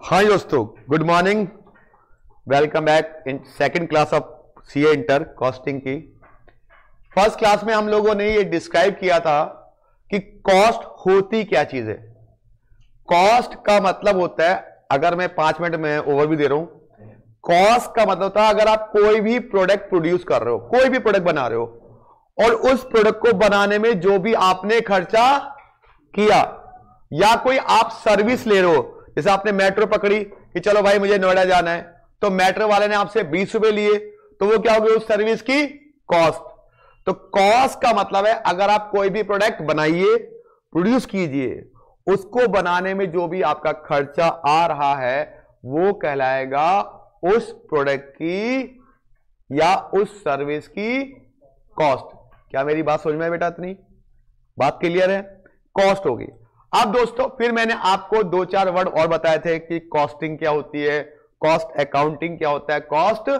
हाँ दोस्तों, good morning. Welcome back in second class of CA inter costing की। First class में हम लोगों ने ये डिस्क्राइब किया था कि कॉस्ट होती क्या चीज है। कॉस्ट का मतलब होता है, अगर मैं 5 मिनट में ओवरव्यू दे रहा हूं, कॉस्ट का मतलब होता है अगर आप कोई भी प्रोडक्ट प्रोड्यूस कर रहे हो, कोई भी प्रोडक्ट बना रहे हो और उस प्रोडक्ट को बनाने में जो भी आपने खर्चा किया, या कोई आप सर्विस ले रहे हो, जैसे आपने मेट्रो पकड़ी कि चलो भाई मुझे नोएडा जाना है, तो मेट्रो वाले ने आपसे 20 रुपए लिए, तो वो क्या हो गया उस सर्विस की कॉस्ट। तो कॉस्ट का मतलब है अगर आप कोई भी प्रोडक्ट बनाइए, प्रोड्यूस कीजिए, उसको बनाने में जो भी आपका खर्चा आ रहा है वो कहलाएगा उस प्रोडक्ट की या उस सर्विस की कॉस्ट। क्या मेरी बात समझ में है बेटा? इतनी बात क्लियर है? कॉस्ट होगी। अब दोस्तों फिर मैंने आपको 2-4 वर्ड और बताए थे कि कॉस्टिंग क्या होती है, कॉस्ट अकाउंटिंग क्या होता है, कॉस्ट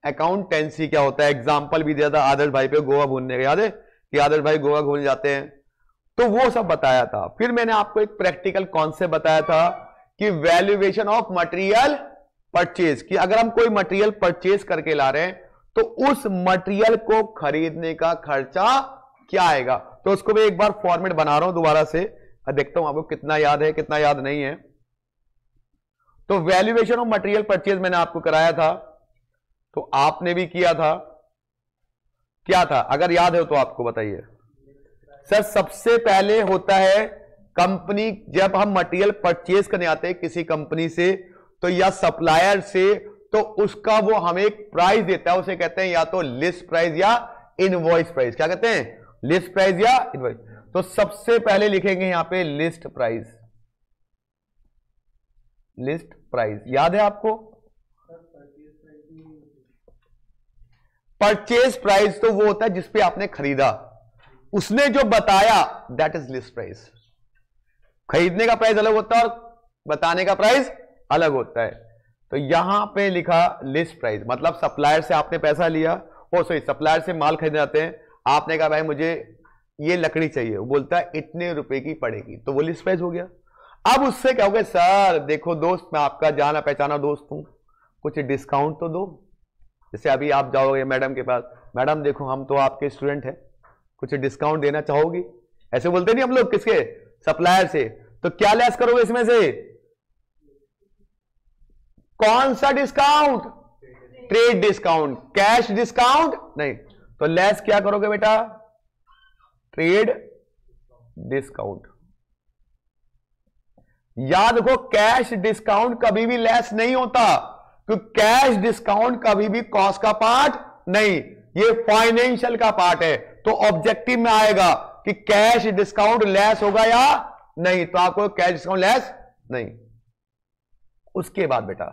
अकाउंटेंसी क्या होता है। एग्जाम्पल भी दिया था आदर्श भाई पे गोवा घूमने का, याद है कि आदर्श भाई गोवा घूमने जाते हैं, तो वो सब बताया था। फिर मैंने आपको एक प्रैक्टिकल कॉन्सेप्ट बताया था कि वैल्यूएशन ऑफ मटेरियल परचेज, कि अगर हम कोई मटेरियल परचेज करके ला रहे हैं तो उस मटेरियल को खरीदने का खर्चा क्या आएगा। तो उसको मैं एक बार फॉर्मेट बना रहा हूं दोबारा से, देखता हूं आपको कितना याद है कितना याद नहीं है। तो वैल्यूएशन ऑफ मटेरियल परचेज मैंने आपको कराया था, तो आपने भी किया था। क्या था, अगर याद है तो आपको बताइए। सर सबसे पहले होता है कंपनी, जब हम मटेरियल परचेज करने आते हैं किसी कंपनी से तो या सप्लायर से, तो उसका वो हमें एक प्राइस देता है, उसे कहते हैं या तो लिस्ट प्राइस या इनवॉइस प्राइस। क्या कहते हैं? लिस्ट प्राइस या इनवॉइस। तो सबसे पहले लिखेंगे यहां पे लिस्ट प्राइस। लिस्ट प्राइस याद है आपको? परचेज प्राइस तो वो होता है जिसपे आपने खरीदा, उसने जो बताया दैट इज लिस्ट प्राइस। खरीदने का प्राइस अलग होता है और बताने का प्राइस अलग होता है। तो यहां पे लिखा लिस्ट प्राइस, मतलब सप्लायर से आपने पैसा लिया, सप्लायर से माल खरीदने आते हैं, आपने कहा भाई मुझे ये लकड़ी चाहिए, वो बोलता है इतने रुपए की पड़ेगी, तो वो लिस्ट प्राइस हो गया। अब उससे क्या हो गया, सर देखो दोस्त मैं आपका जाना पहचाना दोस्त हूं, कुछ डिस्काउंट तो दो। जैसे अभी आप जाओगे मैडम के पास, मैडम देखो हम तो आपके स्टूडेंट हैं, कुछ डिस्काउंट देना चाहोगी, ऐसे बोलते नहीं हम लोग किसके? सप्लायर से। तो क्या लेस करोगे इसमें से? कौन सा discount? Trade discount. Cash discount नहीं। तो लेस क्या करोगे बेटा? Trade discount. याद रखो कैश डिस्काउंट कभी भी लेस नहीं होता, क्योंकि कैश डिस्काउंट कभी भी कॉस्ट का पार्ट नहीं, ये फाइनेंशियल का पार्ट है। तो ऑब्जेक्टिव में आएगा कि कैश डिस्काउंट लेस होगा या नहीं, तो आपको कैश डिस्काउंट लेस नहीं। उसके बाद बेटा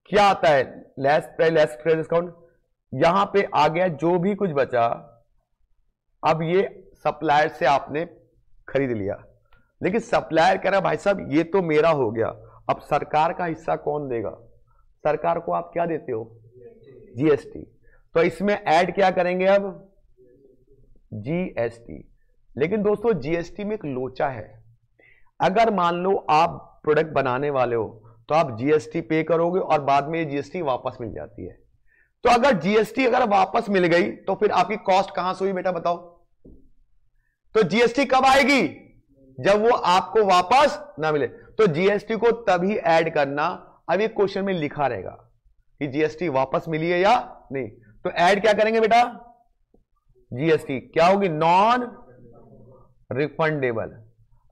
क्या आता है? Less trade discount. यहां पे आ गया जो भी कुछ बचा, अब ये सप्लायर से आपने खरीद लिया, लेकिन सप्लायर कह रहा भाई साहब ये तो मेरा हो गया, अब सरकार का हिस्सा कौन देगा? सरकार को आप क्या देते हो? जीएसटी। तो इसमें ऐड क्या करेंगे अब? जीएसटी। लेकिन दोस्तों जीएसटी में एक लोचा है, अगर मान लो आप प्रोडक्ट बनाने वाले हो तो आप जीएसटी पे करोगे और बाद में ये जीएसटी वापस मिल जाती है। तो अगर जीएसटी अगर वापस मिल गई तो फिर आपकी कॉस्ट कहां से हुई बेटा बताओ? तो जीएसटी कब आएगी? जब वो आपको वापस ना मिले। तो जीएसटी को तभी ऐड करना, अब ये क्वेश्चन में लिखा रहेगा कि जीएसटी वापस मिली है या नहीं। तो ऐड क्या करेंगे बेटा? जीएसटी। क्या होगी? Non refundable.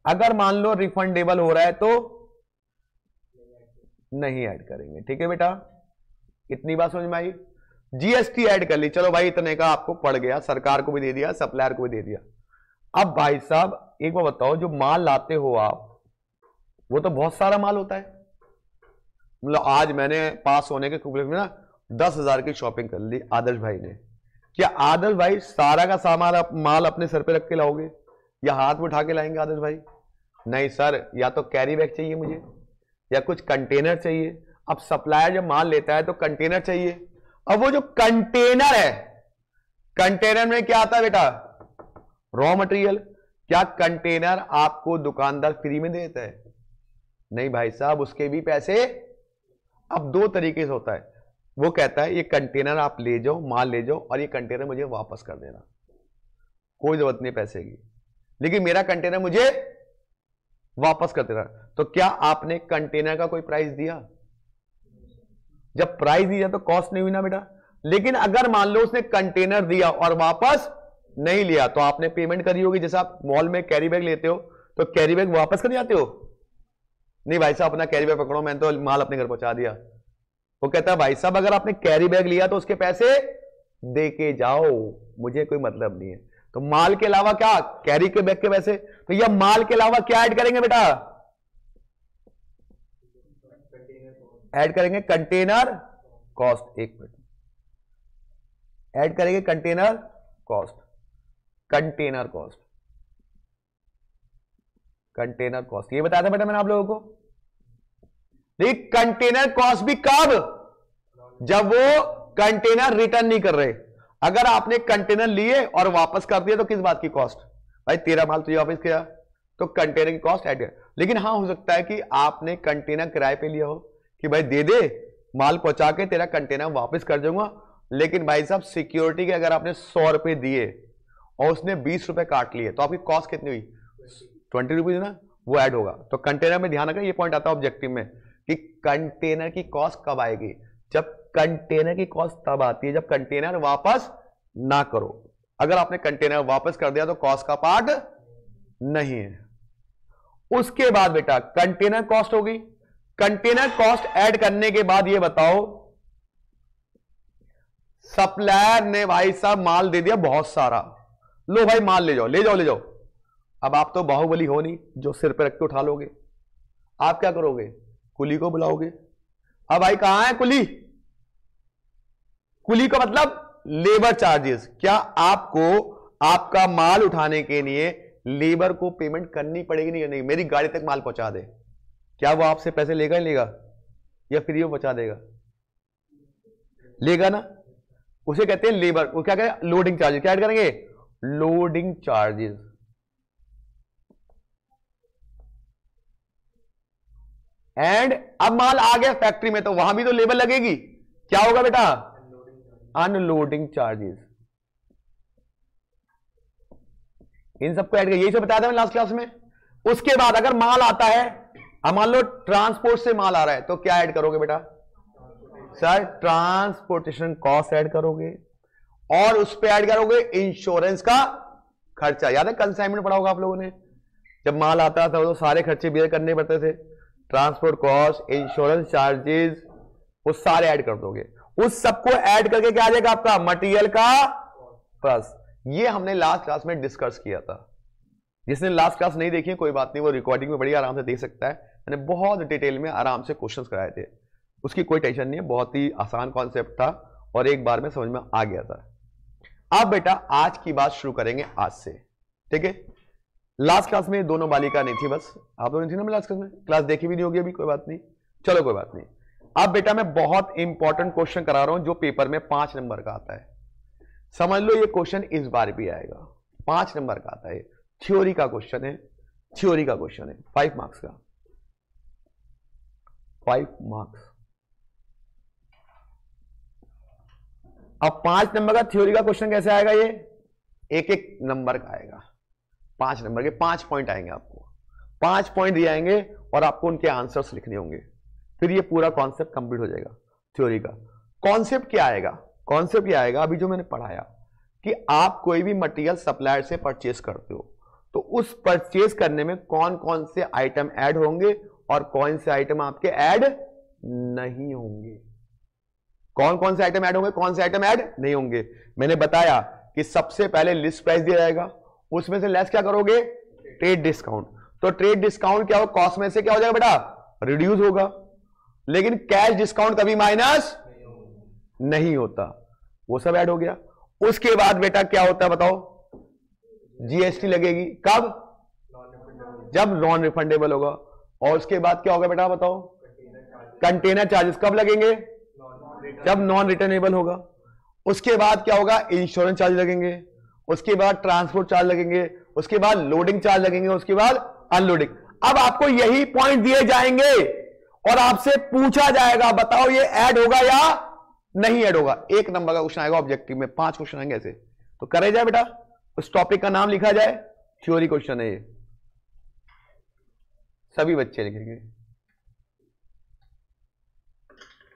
अगर मान लो रिफंडेबल हो रहा है तो नहीं ऐड करेंगे। ठीक है बेटा, इतनी बात समझ में आई? जीएसटी ऐड कर ली, चलो भाई इतने का आपको पड़ गया, सरकार को भी दे दिया, सप्लायर को भी दे दिया। अब भाई साहब एक बार बताओ, जो माल लाते हो आप, वो तो बहुत सारा माल होता है। मतलब आज मैंने पास होने के कुबले में ना 10,000 की शॉपिंग कर ली आदर्श भाई ने। क्या आदर्श भाई सारा का सामान माल अपने सर पे रख के लाओगे या हाथ में उठा के लाएंगे आदर्श भाई? नहीं सर, या तो कैरी बैग चाहिए मुझे या कुछ कंटेनर चाहिए। अब सप्लायर जब माल लेता है तो कंटेनर चाहिए। अब वो जो कंटेनर है, कंटेनर में क्या आता है बेटा? Raw material. क्या कंटेनर आपको दुकानदार फ्री में देता है? नहीं भाई साहब, उसके भी पैसे अब दो तरीके से होता है, वो कहता है ये कंटेनर आप ले जाओ, माल ले जाओ और ये कंटेनर मुझे वापस कर देना, कोई जरूरत नहीं पैसे की, लेकिन मेरा कंटेनर मुझे वापस कर देना। तो क्या आपने कंटेनर का कोई प्राइस दिया? जब प्राइस दिया तो कॉस्ट नहीं हुई ना बेटा। लेकिन अगर मान लो उसने कंटेनर दिया और वापस नहीं लिया तो आपने पेमेंट करी होगी। जैसे आप मॉल में कैरी बैग लेते हो तो कैरी बैग वापस कर जाते हो? नहीं भाई साहब अपना कैरी बैग पकड़ो, मैंने तो माल अपने घर पहुंचा दिया। वो कहता है भाई साहब अगर आपने कैरी बैग लिया तो उसके पैसे दे के जाओ, मुझे कोई मतलब नहीं है। तो माल के अलावा क्या? कैरी के बैग के पैसे। तो यह माल के अलावा क्या ऐड करेंगे बेटा? ऐड करेंगे कंटेनर कॉस्ट। एक मिनट, ऐड करेंगे container cost, container cost, container cost. ये बताया था बेटा मैंने आप लोगों को। लेकिन कंटेनर कॉस्ट भी कब? जब वो कंटेनर रिटर्न नहीं कर रहे। अगर आपने कंटेनर लिए और वापस कर दिया तो किस बात की कॉस्ट? भाई तेरा माल तुझे वापस किया तो कंटेनर की कॉस्ट ऐड है। लेकिन हां हो सकता है कि आपने कंटेनर किराए पे लिया हो कि भाई दे दे, माल पहुंचा के तेरा कंटेनर वापस कर दूंगा, लेकिन भाई साहब सिक्योरिटी के अगर आपने 100 रुपए दिए और उसने 20 रुपए काट लिए तो आपकी कॉस्ट कितनी हुई? 20 रुपीज ना, वो ऐड होगा। तो कंटेनर में ध्यान रखें, ये पॉइंट आता है ऑब्जेक्टिव में कि कंटेनर की कॉस्ट कब आएगी? जब कंटेनर की कॉस्ट तब आती है जब कंटेनर वापस ना करो। अगर आपने कंटेनर वापस कर दिया तो कॉस्ट का पार्ट नहीं है। उसके बाद बेटा कंटेनर कॉस्ट होगी। कंटेनर कॉस्ट ऐड करने के बाद ये बताओ, सप्लायर ने भाई साहब माल दे दिया बहुत सारा, लो भाई माल ले जाओ ले जाओ ले जाओ। अब आप तो बाहुबली हो नहीं जो सिर पे रख के उठा लोगे। आप क्या करोगे? कुली को बुलाओगे। अब भाई कहां है कुली? कुली का मतलब लेबर चार्जेस। क्या आपको आपका माल उठाने के लिए लेबर को पेमेंट करनी पड़ेगी? नहीं, मेरी गाड़ी तक माल पहुंचा दे, क्या वो आपसे पैसे लेगा लेगा या फ्री में पहुंचा देगा? लेगा ना। उसे कहते हैं लेबर। वो क्या कहें? Loading charges. क्या ऐड करेंगे? Loading charges. एंड अब माल आ गया फैक्ट्री में तो वहां भी तो लेबर लगेगी। क्या होगा बेटा? Unloading charges. इन सबको ऐड कर, यही सब बताया था मैंने लास्ट क्लास में। उसके बाद अगर माल आता है, अब मान लो ट्रांसपोर्ट से माल आ रहा है तो क्या ऐड करोगे बेटा? सर ट्रांसपोर्टेशन कॉस्ट ऐड करोगे और उस पर ऐड करोगे इंश्योरेंस का खर्चा। याद है कंसाइनमेंट पढ़ा होगा आप लोगों ने, जब माल आता था तो सारे खर्चे बेयर करने पड़ते थे। ट्रांसपोर्ट कॉस्ट, इंश्योरेंस चार्जेस, वो सारे ऐड कर दोगे। उस सबको ऐड करके क्या आ जाएगा आपका? मटेरियल का प्लस। ये हमने लास्ट क्लास में डिस्कस किया था। जिसने लास्ट क्लास नहीं देखी कोई बात नहीं, वो रिकॉर्डिंग में बड़ी आराम से देख सकता है। मैंने बहुत डिटेल में आराम से क्वेश्चंस कराए थे, उसकी कोई टेंशन नहीं है। बहुत ही आसान कॉन्सेप्ट था और एक बार में समझ में आ गया था। अब बेटा आज की बात शुरू करेंगे आज से, ठीक है? लास्ट क्लास में दोनों बालिका नहीं थी, बस आप लोगों ने थी ना लास्ट क्लास में, क्लास देखी भी नहीं होगी अभी, कोई बात नहीं, चलो कोई बात नहीं। अब बेटा मैं बहुत इंपॉर्टेंट क्वेश्चन करा रहा हूं जो पेपर में 5 नंबर का आता है। समझ लो ये क्वेश्चन इस बार भी आएगा, 5 नंबर का आता है। थ्योरी का क्वेश्चन है, थ्योरी का क्वेश्चन है, 5 मार्क्स का, 5 मार्क्स। अब 5 नंबर का थ्योरी का क्वेश्चन कैसे आएगा? ये एक एक नंबर का आएगा, 5 नंबर के 5 पॉइंट आएंगे आपको, 5 पॉइंट दिए आएंगे और आपको उनके आंसर्स लिखने होंगे। फिर ये पूरा कॉन्सेप्ट कंप्लीट हो जाएगा थ्योरी का। कॉन्सेप्ट क्या आएगा? कॉन्सेप्ट क्या आएगा अभी जो मैंने पढ़ाया कि आप कोई भी मटेरियल सप्लायर से परचेस करते हो तो उस परचेस करने में कौन कौन से आइटम ऐड होंगे और कौन से आइटम आपके ऐड नहीं होंगे। कौन कौन से आइटम ऐड होंगे, कौन से आइटम ऐड नहीं होंगे। मैंने बताया कि सबसे पहले लिस्ट प्राइस दिया जाएगा, उसमें से लेस क्या करोगे? Trade discount. तो ट्रेड डिस्काउंट क्या हो? कॉस्ट में से क्या हो जाएगा बेटा? रिड्यूस होगा। लेकिन कैश डिस्काउंट कभी माइनस नहीं होता, वो सब ऐड हो गया। उसके बाद बेटा क्या होता है बताओ? जीएसटी लगेगी। कब? जब नॉन रिफंडेबल होगा। और उसके बाद क्या होगा बेटा बताओ? कंटेनर चार्जेस कब लगेंगे? जब नॉन रिटर्नेबल होगा। उसके बाद क्या होगा? इंश्योरेंस चार्ज लगेंगे। उसके बाद ट्रांसपोर्ट चार्ज लगेंगे। उसके बाद लोडिंग चार्ज लगेंगे। उसके बाद अनलोडिंग। अब आपको यही पॉइंट दिए जाएंगे और आपसे पूछा जाएगा बताओ ये ऐड होगा या नहीं ऐड होगा। 1 नंबर का क्वेश्चन आएगा ऑब्जेक्टिव में, 5 क्वेश्चन आएंगे ऐसे, तो करे जाए बेटा, उस टॉपिक का नाम लिखा जाए, थ्योरी क्वेश्चन है ये, सभी बच्चे लिखेंगे।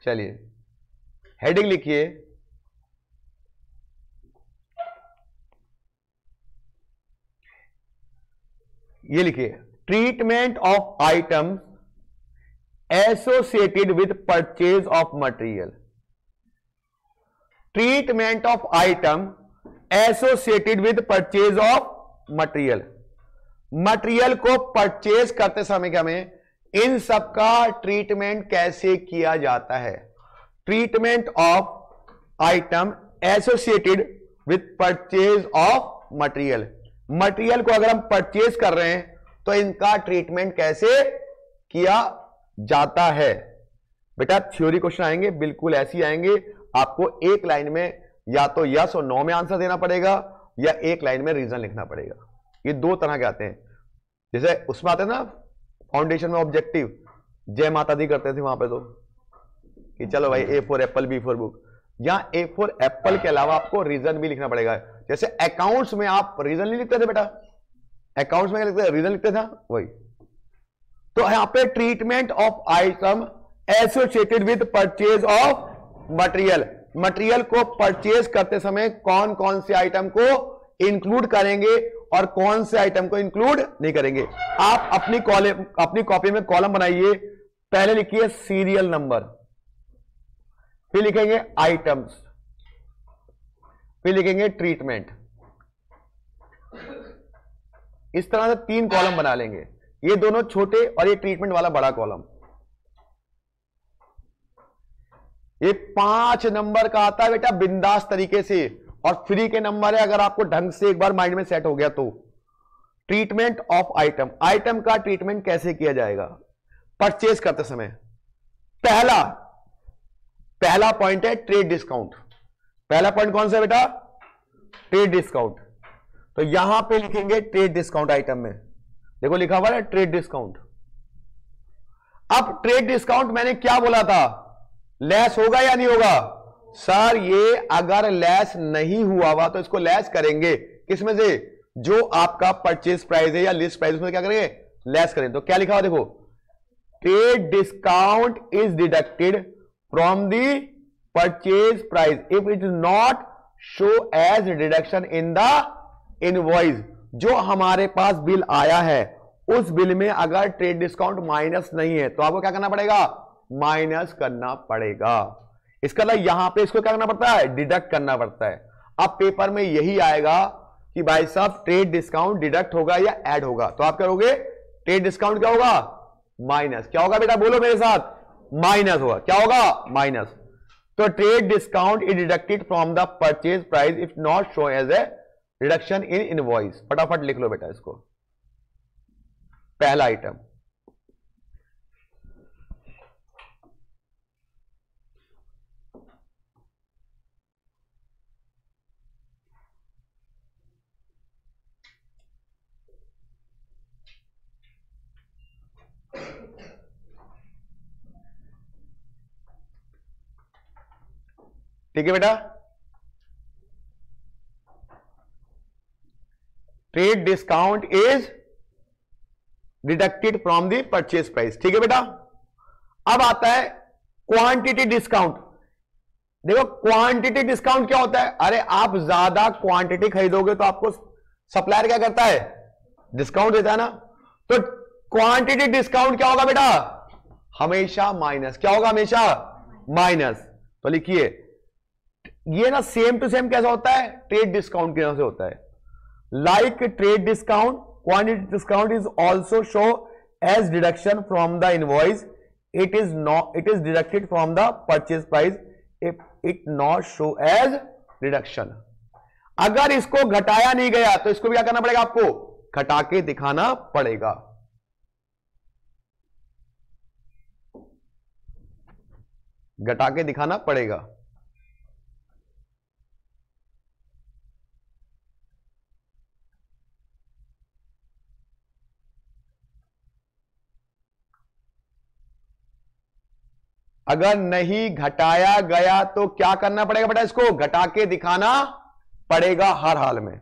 चलिए हेडिंग लिखिए, ये लिखिए, treatment of item associated with purchase of material. Treatment of item associated with purchase of material. Material को परचेज करते समय क्या में इन सबका ट्रीटमेंट कैसे किया जाता है। Treatment of item associated with purchase of material. Material को अगर हम परचेज कर रहे हैं तो इनका ट्रीटमेंट कैसे किया जाता है। बेटा थ्योरी क्वेश्चन आएंगे बिल्कुल ऐसे ही आएंगे, आपको एक लाइन में या तो यस और नो में आंसर देना पड़ेगा या एक लाइन में रीजन लिखना पड़ेगा। ये 2 तरह के आते हैं। जैसे उसमें आते हैं ना फाउंडेशन में ऑब्जेक्टिव, जय माता दी करते थे वहां पे, तो कि चलो भाई A for apple B for book, यहां ए फॉर एप्पल के अलावा आपको रीजन भी लिखना पड़ेगा। जैसे अकाउंट्स में आप रीजन नहीं लिखते थे बेटा, अकाउंट्स में क्या लिखते थे, रीजन लिखते थे वही। तो यहां पे treatment of item associated with purchase of material. Material को परचेज करते समय कौन कौन से आइटम को इंक्लूड करेंगे और कौन से आइटम को इंक्लूड नहीं करेंगे। आप अपनी कॉपी में कॉलम बनाइए, पहले लिखिए सीरियल नंबर, फिर लिखेंगे आइटम्स, फिर लिखेंगे ट्रीटमेंट। इस तरह से 3 कॉलम बना लेंगे, ये दोनों छोटे और ये ट्रीटमेंट वाला बड़ा कॉलम। ये 5 नंबर का आता है बेटा बिंदास तरीके से, और फ्री के नंबर है अगर आपको ढंग से एक बार माइंड में सेट हो गया तो। ट्रीटमेंट ऑफ आइटम, आइटम का ट्रीटमेंट कैसे किया जाएगा परचेज करते समय। पहला पॉइंट है ट्रेड डिस्काउंट। पहला पॉइंट कौन सा है बेटा, ट्रेड डिस्काउंट। तो यहां पे लिखेंगे ट्रेड डिस्काउंट आइटम में, देखो लिखा हुआ है ट्रेड डिस्काउंट। अब ट्रेड डिस्काउंट मैंने क्या बोला था, लेस होगा या नहीं होगा। सर ये अगर लेस नहीं हुआ हुआ तो इसको लेस करेंगे किसमें से, जो आपका परचेज प्राइस है या लिस्ट प्राइस, उसमें क्या करेंगे, लेस करेंगे। तो क्या लिखा हुआ देखो, trade discount is deducted from the purchase price if it is not show as deduction in the invoice. जो हमारे पास बिल आया है उस बिल में अगर ट्रेड डिस्काउंट माइनस नहीं है तो आपको क्या करना पड़ेगा, माइनस करना पड़ेगा। इसका मतलब यहां पे इसको क्या करना पड़ता है, डिडक्ट करना पड़ता है। अब पेपर में यही आएगा कि भाई साहब ट्रेड डिस्काउंट डिडक्ट होगा या ऐड होगा, तो आप करोगे ट्रेड डिस्काउंट क्या होगा, माइनस। क्या होगा बेटा बोलो मेरे साथ, माइनस होगा। क्या होगा, माइनस। तो trade discount is deducted from the purchase price if not show as a reduction in invoice. फटाफट लिख लो बेटा इसको, पहला आइटम। ठीक है बेटा, trade discount is deducted from the purchase price. ठीक है बेटा। अब आता है क्वांटिटी डिस्काउंट। देखो क्वांटिटी डिस्काउंट क्या होता है, अरे आप ज्यादा क्वांटिटी खरीदोगे तो आपको सप्लायर क्या करता है, डिस्काउंट देता है ना। तो क्वांटिटी डिस्काउंट क्या होगा बेटा, हमेशा माइनस। क्या होगा, हमेशा माइनस। तो लिखिए ये ना सेम टू सेम कैसा होता है, ट्रेड डिस्काउंट के नाम से होता है। Like trade discount, quantity discount is also show as deduction from the invoice, it is deducted from the purchase price if it not show as reduction. अगर इसको घटाया नहीं गया तो इसको भी क्या करना पड़ेगा, आपको घटा के दिखाना पड़ेगा। घटा के दिखाना पड़ेगा। अगर नहीं घटाया गया तो क्या करना पड़ेगा बेटा, इसको घटा के दिखाना पड़ेगा हर हाल में।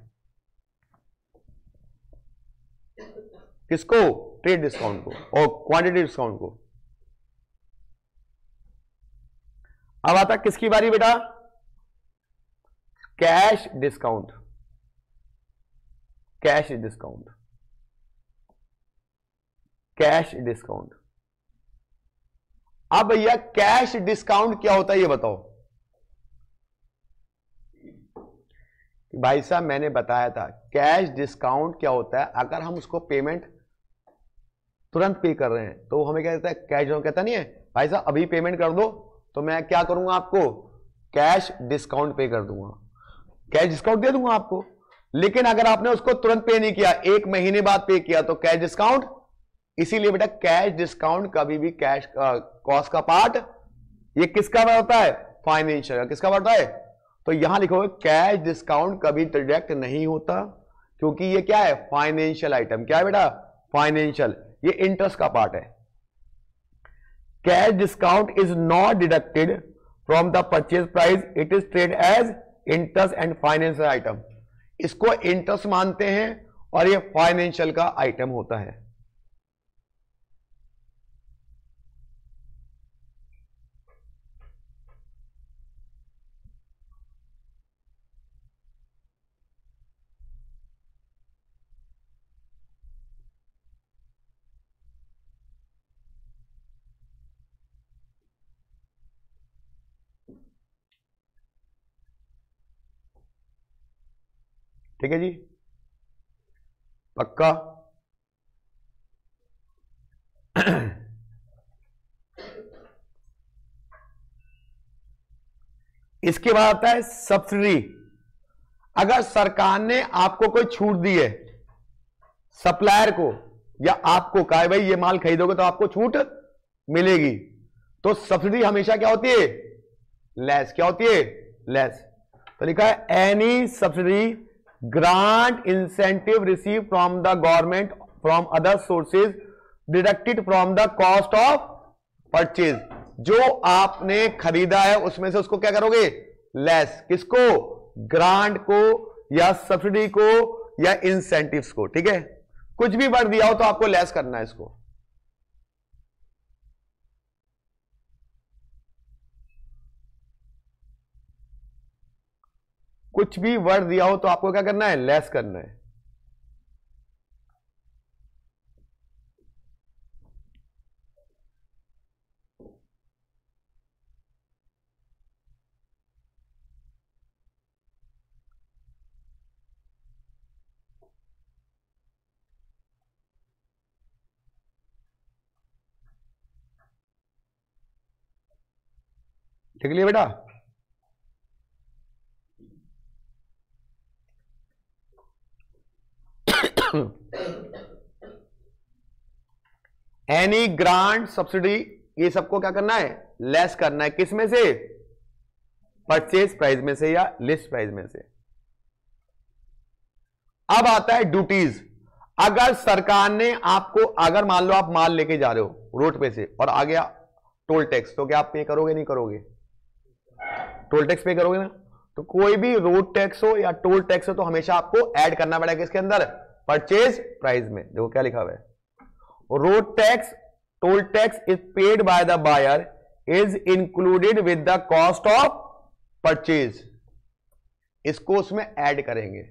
किसको? ट्रेड डिस्काउंट को और क्वांटिटी डिस्काउंट को। अब आता किसकी बारी बेटा? Cash discount. Cash discount, cash discount. अब भैया कैश डिस्काउंट क्या होता है ये बताओ। भाई साहब मैंने बताया था कैश डिस्काउंट क्या होता है, अगर हम उसको पेमेंट तुरंत पे कर रहे हैं तो हमें क्या कहता है? Cash discount. कहता नहीं है भाई साहब अभी पेमेंट कर दो तो मैं क्या करूंगा, आपको कैश डिस्काउंट पे कर दूंगा, कैश डिस्काउंट दे दूंगा आपको। लेकिन अगर आपने उसको तुरंत पे नहीं किया, 1 महीने बाद पे किया तो कैश डिस्काउंट। इसीलिए बेटा कैश डिस्काउंट कभी भी कैश कॉस्ट का पार्ट, ये किसका होता है? फाइनेंशियल। किसका होता है? तो यहां लिखोगे कैश डिस्काउंट कभी डिडक्ट नहीं होता, क्योंकि ये क्या है? Financial item. क्या है बेटा? फाइनेंशियल। ये इंटरेस्ट का पार्ट है। Cash discount is not deducted from the purchase price, it is trade as interest and financial item. इसको इंटरेस्ट मानते हैं और ये फाइनेंशियल का आइटम होता है। ठीक है जी, पक्का? इसके बाद आता है सब्सिडी। अगर सरकार ने आपको कोई छूट दी है, सप्लायर को या आपको कहा भाई ये माल खरीदोगे तो आपको छूट मिलेगी, तो सब्सिडी हमेशा क्या होती है? लेस। क्या होती है? लेस। तो लिखा है any subsidy grant incentive receive from the government from other sources deducted from the cost of purchase. जो आपने खरीदा है उसमें से उसको क्या करोगे? लेस। किसको? ग्रांट को या सब्सिडी को या इंसेंटिव्स को। ठीक है, कुछ भी बढ़ दिया हो तो आपको लेस करना है इसको। कुछ भी वर्ड दिया हो तो आपको क्या करना है? लेस करना है। ठीक है बेटा? एनी ग्रांट सब्सिडी, ये सबको क्या करना है? लेस करना है। किस में से? परचेज प्राइस में से या लिस्ट प्राइस में से। अब आता है ड्यूटीज। अगर सरकार ने आपको, अगर मान लो आप माल लेके जा रहे हो रोड पे से और आ गया टोल टैक्स, तो क्या आप पे करोगे? नहीं करोगे? टोल टैक्स पे करोगे ना? तो कोई भी रोड टैक्स हो या टोल टैक्स हो तो हमेशा आपको ऐड करना पड़ेगा किसके अंदर? परचेज प्राइस में। देखो क्या लिखा हुआ है, road tax toll tax is paid by the buyer is included with the cost of purchase. इसको उसमें ऐड करेंगे।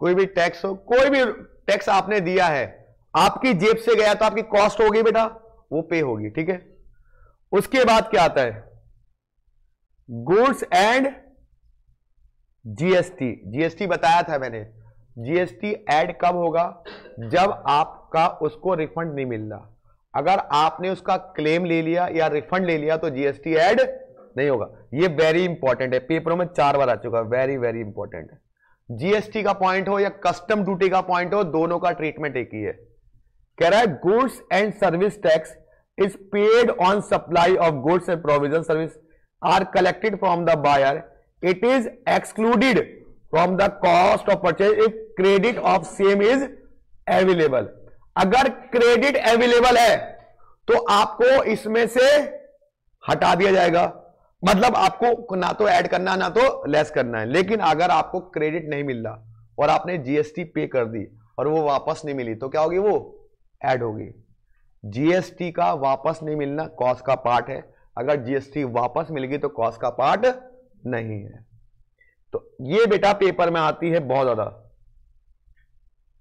कोई भी टैक्स हो, कोई भी टैक्स आपने दिया है, आपकी जेब से गया तो आपकी कॉस्ट होगी बेटा, वो पे होगी। ठीक है, उसके बाद क्या आता है? गुड्स एंड जीएसटी, जीएसटी बताया था मैंने, जीएसटी ऐड कब होगा, जब आपका उसको रिफंड नहीं मिल रहा। अगर आपने उसका क्लेम ले लिया या रिफंड ले लिया तो जीएसटी ऐड नहीं होगा। ये वेरी इंपॉर्टेंट है, पेपरों में 4 बार आ चुका है, वेरी वेरी इंपॉर्टेंट है। जीएसटी का पॉइंट हो या कस्टम ड्यूटी का पॉइंट हो, दोनों का ट्रीटमेंट एक ही है। कह रहा है goods and service tax is paid on supply of goods and provision service are collected from the buyer, it is excluded from the cost of purchase if credit of same is available. अगर credit available है तो आपको इसमें से हटा दिया जाएगा, मतलब आपको ना तो ऐड करना ना तो लेस करना है। लेकिन अगर आपको क्रेडिट नहीं मिल रहा और आपने जीएसटी पे कर दी और वो वापस नहीं मिली तो क्या होगी, वो ऐड होगी। जीएसटी का वापस नहीं मिलना कॉस्ट का पार्ट है, अगर जीएसटी वापस मिल गई तो कॉस्ट का पार्ट नहीं है। तो ये बेटा पेपर में आती है बहुत ज्यादा,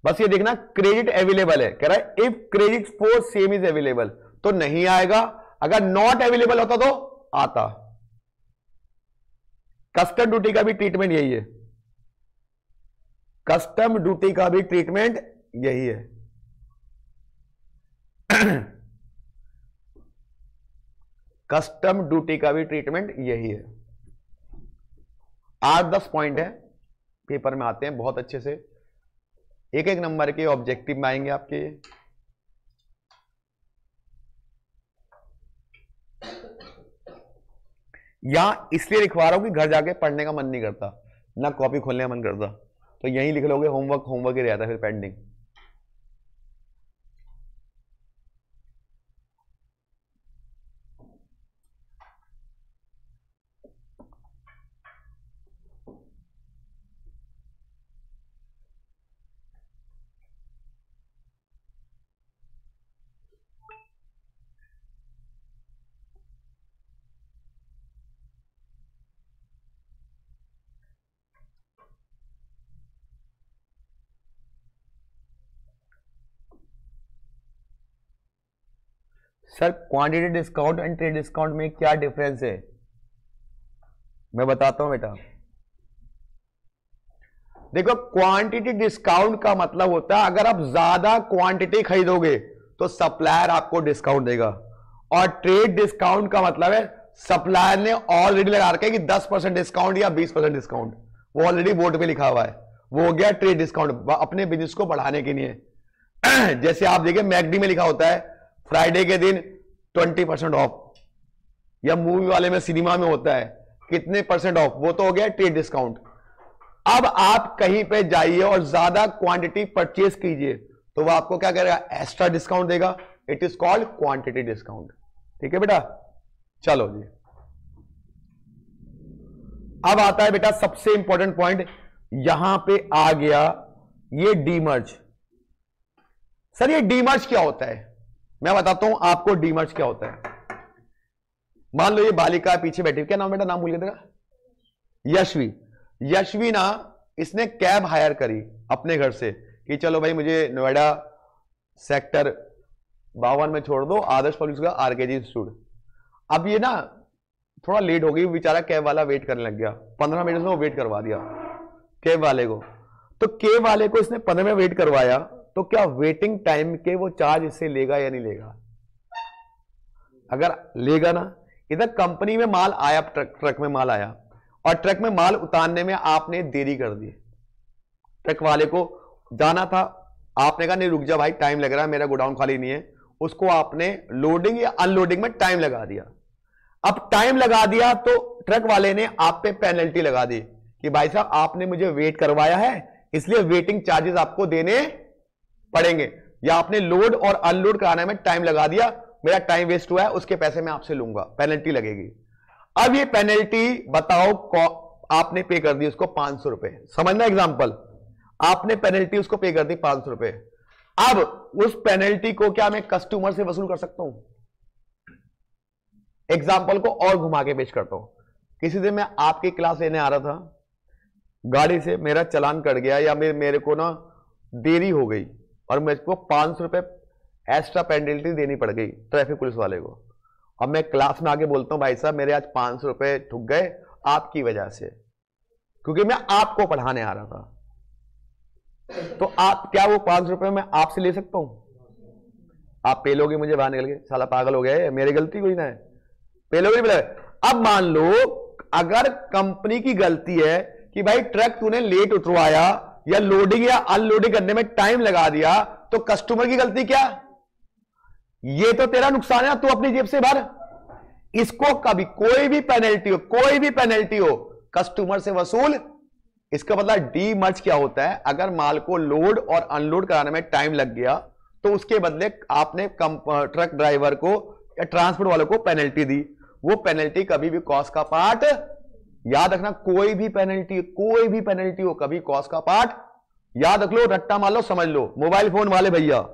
बस ये देखना क्रेडिट अवेलेबल है, कह रहा है if credit for same is available तो नहीं आएगा, अगर नॉट अवेलेबल होता तो आता। कस्टम ड्यूटी का भी ट्रीटमेंट यही है, कस्टम ड्यूटी का भी ट्रीटमेंट यही है। कस्टम ड्यूटी का भी ट्रीटमेंट यही है। 8-10 पॉइंट है, पेपर में आते हैं बहुत अच्छे से, एक एक नंबर के ऑब्जेक्टिव में आएंगे आपके। यहां इसलिए लिखवा रहा हूं कि घर जाके पढ़ने का मन नहीं करता, ना कॉपी खोलने का मन करता, तो यहीं लिख लोगे, होमवर्क होमवर्क ही रहता है फिर pending. Sir quantity discount and trade discount में क्या डिफरेंस है, मैं बताता हूं बेटा। देखो क्वांटिटी डिस्काउंट का मतलब होता है अगर आप ज्यादा क्वांटिटी खरीदोगे तो सप्लायर आपको डिस्काउंट देगा, और ट्रेड डिस्काउंट का मतलब है सप्लायर ने ऑलरेडी लगा रखा है कि 10% डिस्काउंट या 20% डिस्काउंट, वो ऑलरेडी बोर्ड पे लिखा हुआ है, वो हो गया ट्रेड डिस्काउंट अपने बिजनेस को बढ़ाने के लिए। जैसे आप देखिए मैकडी में लिखा होता है फ्राइडे के दिन 20% ऑफ, या मूवी वाले में सिनेमा में होता है कितने % ऑफ, वो तो हो गया ट्रेड डिस्काउंट। अब आप कहीं पे जाइए और ज्यादा क्वांटिटी परचेज कीजिए तो वो आपको क्या करेगा, एक्स्ट्रा डिस्काउंट देगा, it is called quantity discount. ठीक है बेटा, चलो जी। अब आता है बेटा सबसे इंपॉर्टेंट पॉइंट, यहां पे आ गया ये डीमर्ज। सर ये डीमर्ज क्या होता है, मैं बताता हूं आपको डीमर्ज क्या होता है। मान लो ये बालिका पीछे बैठी, क्या नाम बेटा, नाम भूल गया था, यशवी। यशवी ना इसने कैब हायर करी अपने घर से कि चलो भाई मुझे नोएडा सेक्टर 52 में छोड़ दो, आदर्श पब्लिक स्कूल आरकेजी इंस्टीट्यूट। अब ये ना थोड़ा लेट हो गई, बेचारा कैब वाला वेट करने लग गया, 15 मिनट में वो वेट करवा दिया कैब वाले को। तो कैब वाले को इसने 15 मिनट वेट करवाया, तो क्या वेटिंग टाइम के वो चार्ज इससे लेगा या नहीं लेगा? अगर लेगा ना, इधर कंपनी में माल आया, ट्रक में माल आया, और ट्रक में माल उतारने में आपने देरी कर दी, ट्रक वाले को जाना था, आपने कहा नहीं रुक जा भाई टाइम लग रहा है, मेरा गोडाउन खाली नहीं है, उसको आपने लोडिंग या अनलोडिंग में टाइम लगा दिया। अब टाइम लगा दिया तो ट्रक वाले ने आप पे पेनल्टी लगा दी कि भाई साहब आपने मुझे वेट करवाया है इसलिए वेटिंग चार्जेस आपको देने पड़ेंगे, या आपने लोड और अनलोड कराने में टाइम लगा दिया, मेरा टाइम वेस्ट हुआ है, उसके पैसे मैं आपसे लूंगा, पेनल्टी लगेगी। अब ये पेनल्टी बताओ आपने पे कर दी उसको 500 रुपए, समझना एग्जांपल, आपने पेनल्टी उसको पे कर दी 500 रुपए। अब उस पेनल्टी को क्या मैं कस्टमर से वसूल कर सकता हूं? एग्जांपल को और घुमा के पेश करता हूं। किसी दिन मैं आपकी क्लास लेने आ रहा था, गाड़ी से मेरा चालान कट गया या मेरे को ना देरी हो गई और मेरे को 500 रुपए एक्स्ट्रा पेनल्टी देनी पड़ गई ट्रैफिक पुलिस वाले को। अब मैं क्लास में आके बोलता हूं भाई साहब मेरे आज 500 रुपए ठुक गए आपकी वजह से, क्योंकि मैं आपको पढ़ाने आ रहा था। तो आप क्या वो 500 रुपए मैं आपसे ले सकता हूं? आप पे लोगे, मुझे बाहर निकल के, साला पागल हो गया है, मेरी गलती कोई ना है, पे लोगे नहीं। अब मान लो अगर कंपनी की गलती है कि भाई ट्रक तूने लेट उतरवाया या लोडिंग या अनलोडिंग करने में टाइम लगा दिया, तो कस्टमर की गलती क्या? ये तो तेरा नुकसान है, तू अपनी जेब से भर। इसको कभी कोई भी पेनल्टी हो कस्टमर से वसूल। इसका मतलब डीमर्ज क्या होता है? अगर माल को लोड और अनलोड कराने में टाइम लग गया तो उसके बदले आपने ट्रक ड्राइवर को या ट्रांसपोर्ट वालों को पेनल्टी दी। वो पेनल्टी कभी भी कॉस्ट का पार्ट, याद रखना, कोई भी पेनल्टी हो कभी कॉस्ट का पार्ट, याद रख लो, रट्टा मार लो, समझ लो। मोबाइल फोन वाले भैया,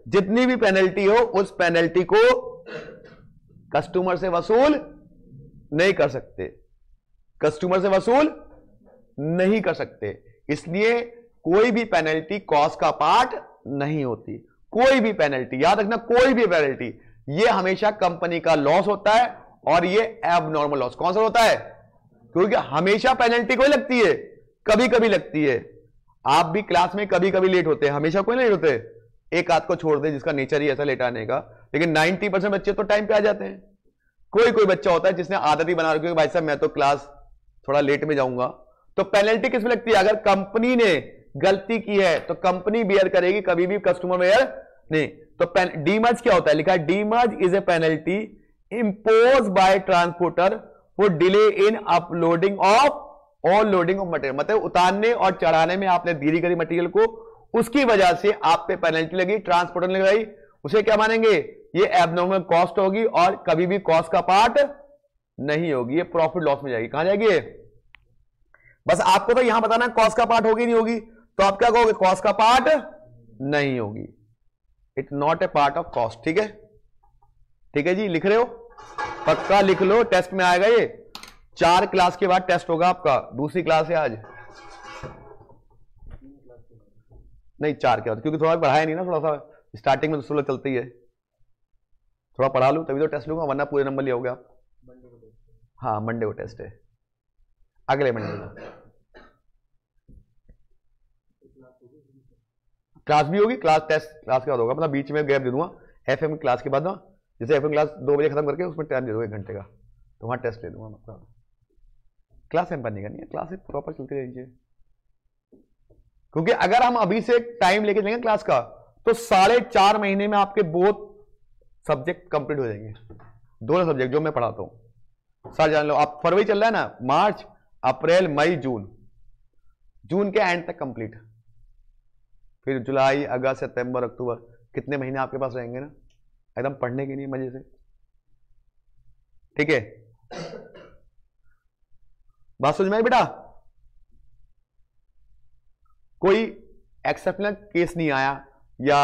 जितनी भी पेनल्टी हो उस पेनल्टी को कस्टमर से वसूल नहीं कर सकते, कस्टमर से वसूल नहीं कर सकते। इसलिए कोई भी पेनल्टी कॉस्ट का पार्ट नहीं होती। कोई भी पेनल्टी, याद रखना, कोई भी पेनल्टी, ये हमेशा कंपनी का लॉस होता है और ये एबनॉर्मल लॉस। कौन सा होता है? क्योंकि हमेशा पेनल्टी कोई लगती है, कभी कभी लगती है। आप भी क्लास में कभी कभी लेट होते हैं, हमेशा कोई नहीं होते। एक आध को छोड़ दे जिसका नेचर ही ऐसा लेट आने का, लेकिन 90% बच्चे तो टाइम पे आ जाते हैं। कोई बच्चा होता है जिसने आदत ही बना रखी है, भाई साहब मैं तो क्लास थोड़ा लेट में जाऊंगा। तो पेनल्टी किस में लगती है? अगर कंपनी ने गलती की है तो कंपनी बियर करेगी, कभी भी कस्टमर बियर नहीं। तो डीमर्ज क्या होता है? लिखा है demurrage is a penalty impose by transporter for delay in uploading of or loading of material. मतलब उतारने और चढ़ाने में आपने देरी करी मटेरियल को, उसकी वजह से आप पे पेनल्टी लगी, ट्रांसपोर्टर ने लगाई, उसे क्या मानेंगे? ये एबनॉर्मल कॉस्ट होगी और कभी भी कॉस्ट का पार्ट नहीं होगी, ये प्रॉफिट लॉस में जाएगी। कहां जाएगी? बस आपको तो यहां बताना कॉस्ट का पार्ट होगी नहीं होगी, तो आप क्या कहोगे? कॉस्ट का पार्ट नहीं होगी, it not a part of cost. ठीक है, ठीक है जी, लिख रहे हो? पक्का लिख लो, टेस्ट में आएगा ये। 4 क्लास के बाद टेस्ट होगा आपका, दूसरी क्लास है आज, नहीं 4 के बाद, क्योंकि थोड़ा पढ़ाया नहीं ना, थोड़ा सा स्टार्टिंग में तो स्लो चलती है, थोड़ा पढ़ा लूं तभी तो टेस्ट लूंगा, वरना पूरे नंबर लियोगे आप। हाँ मंडे को टेस्ट है, अगले मंडे को क्लास भी होगी। क्लास टेस्ट क्लास के बाद होगा, मतलब बीच में गैप दे दूंगा एफएम क्लास के बाद ना, जैसे एफएम क्लास 2 बजे खत्म करके उसमें टाइम दे दूंगा 1 घंटे का, तो वहां टेस्ट ले दूंगा। मतलब क्लास एम नहीं करनी है, क्लास प्रॉपर चलती रहनी चाहिए। क्योंकि अगर हम अभी से टाइम लेके चलेंगे क्लास का तो 4.5 महीने में आपके बहुत सब्जेक्ट कंप्लीट हो जाएंगे। दोनों सब्जेक्ट जो मैं पढ़ाता हूं सर जान लो। आप फरवरी चल रहा है ना, मार्च अप्रैल मई जून, जून के एंड तक कंप्लीट, फिर जुलाई अगस्त सितंबर अक्टूबर, कितने महीने आपके पास रहेंगे ना एकदम पढ़ने के लिए मजे से। ठीक है, बात समझ में आई बेटा? कोई एक्सेप्शनल केस नहीं आया या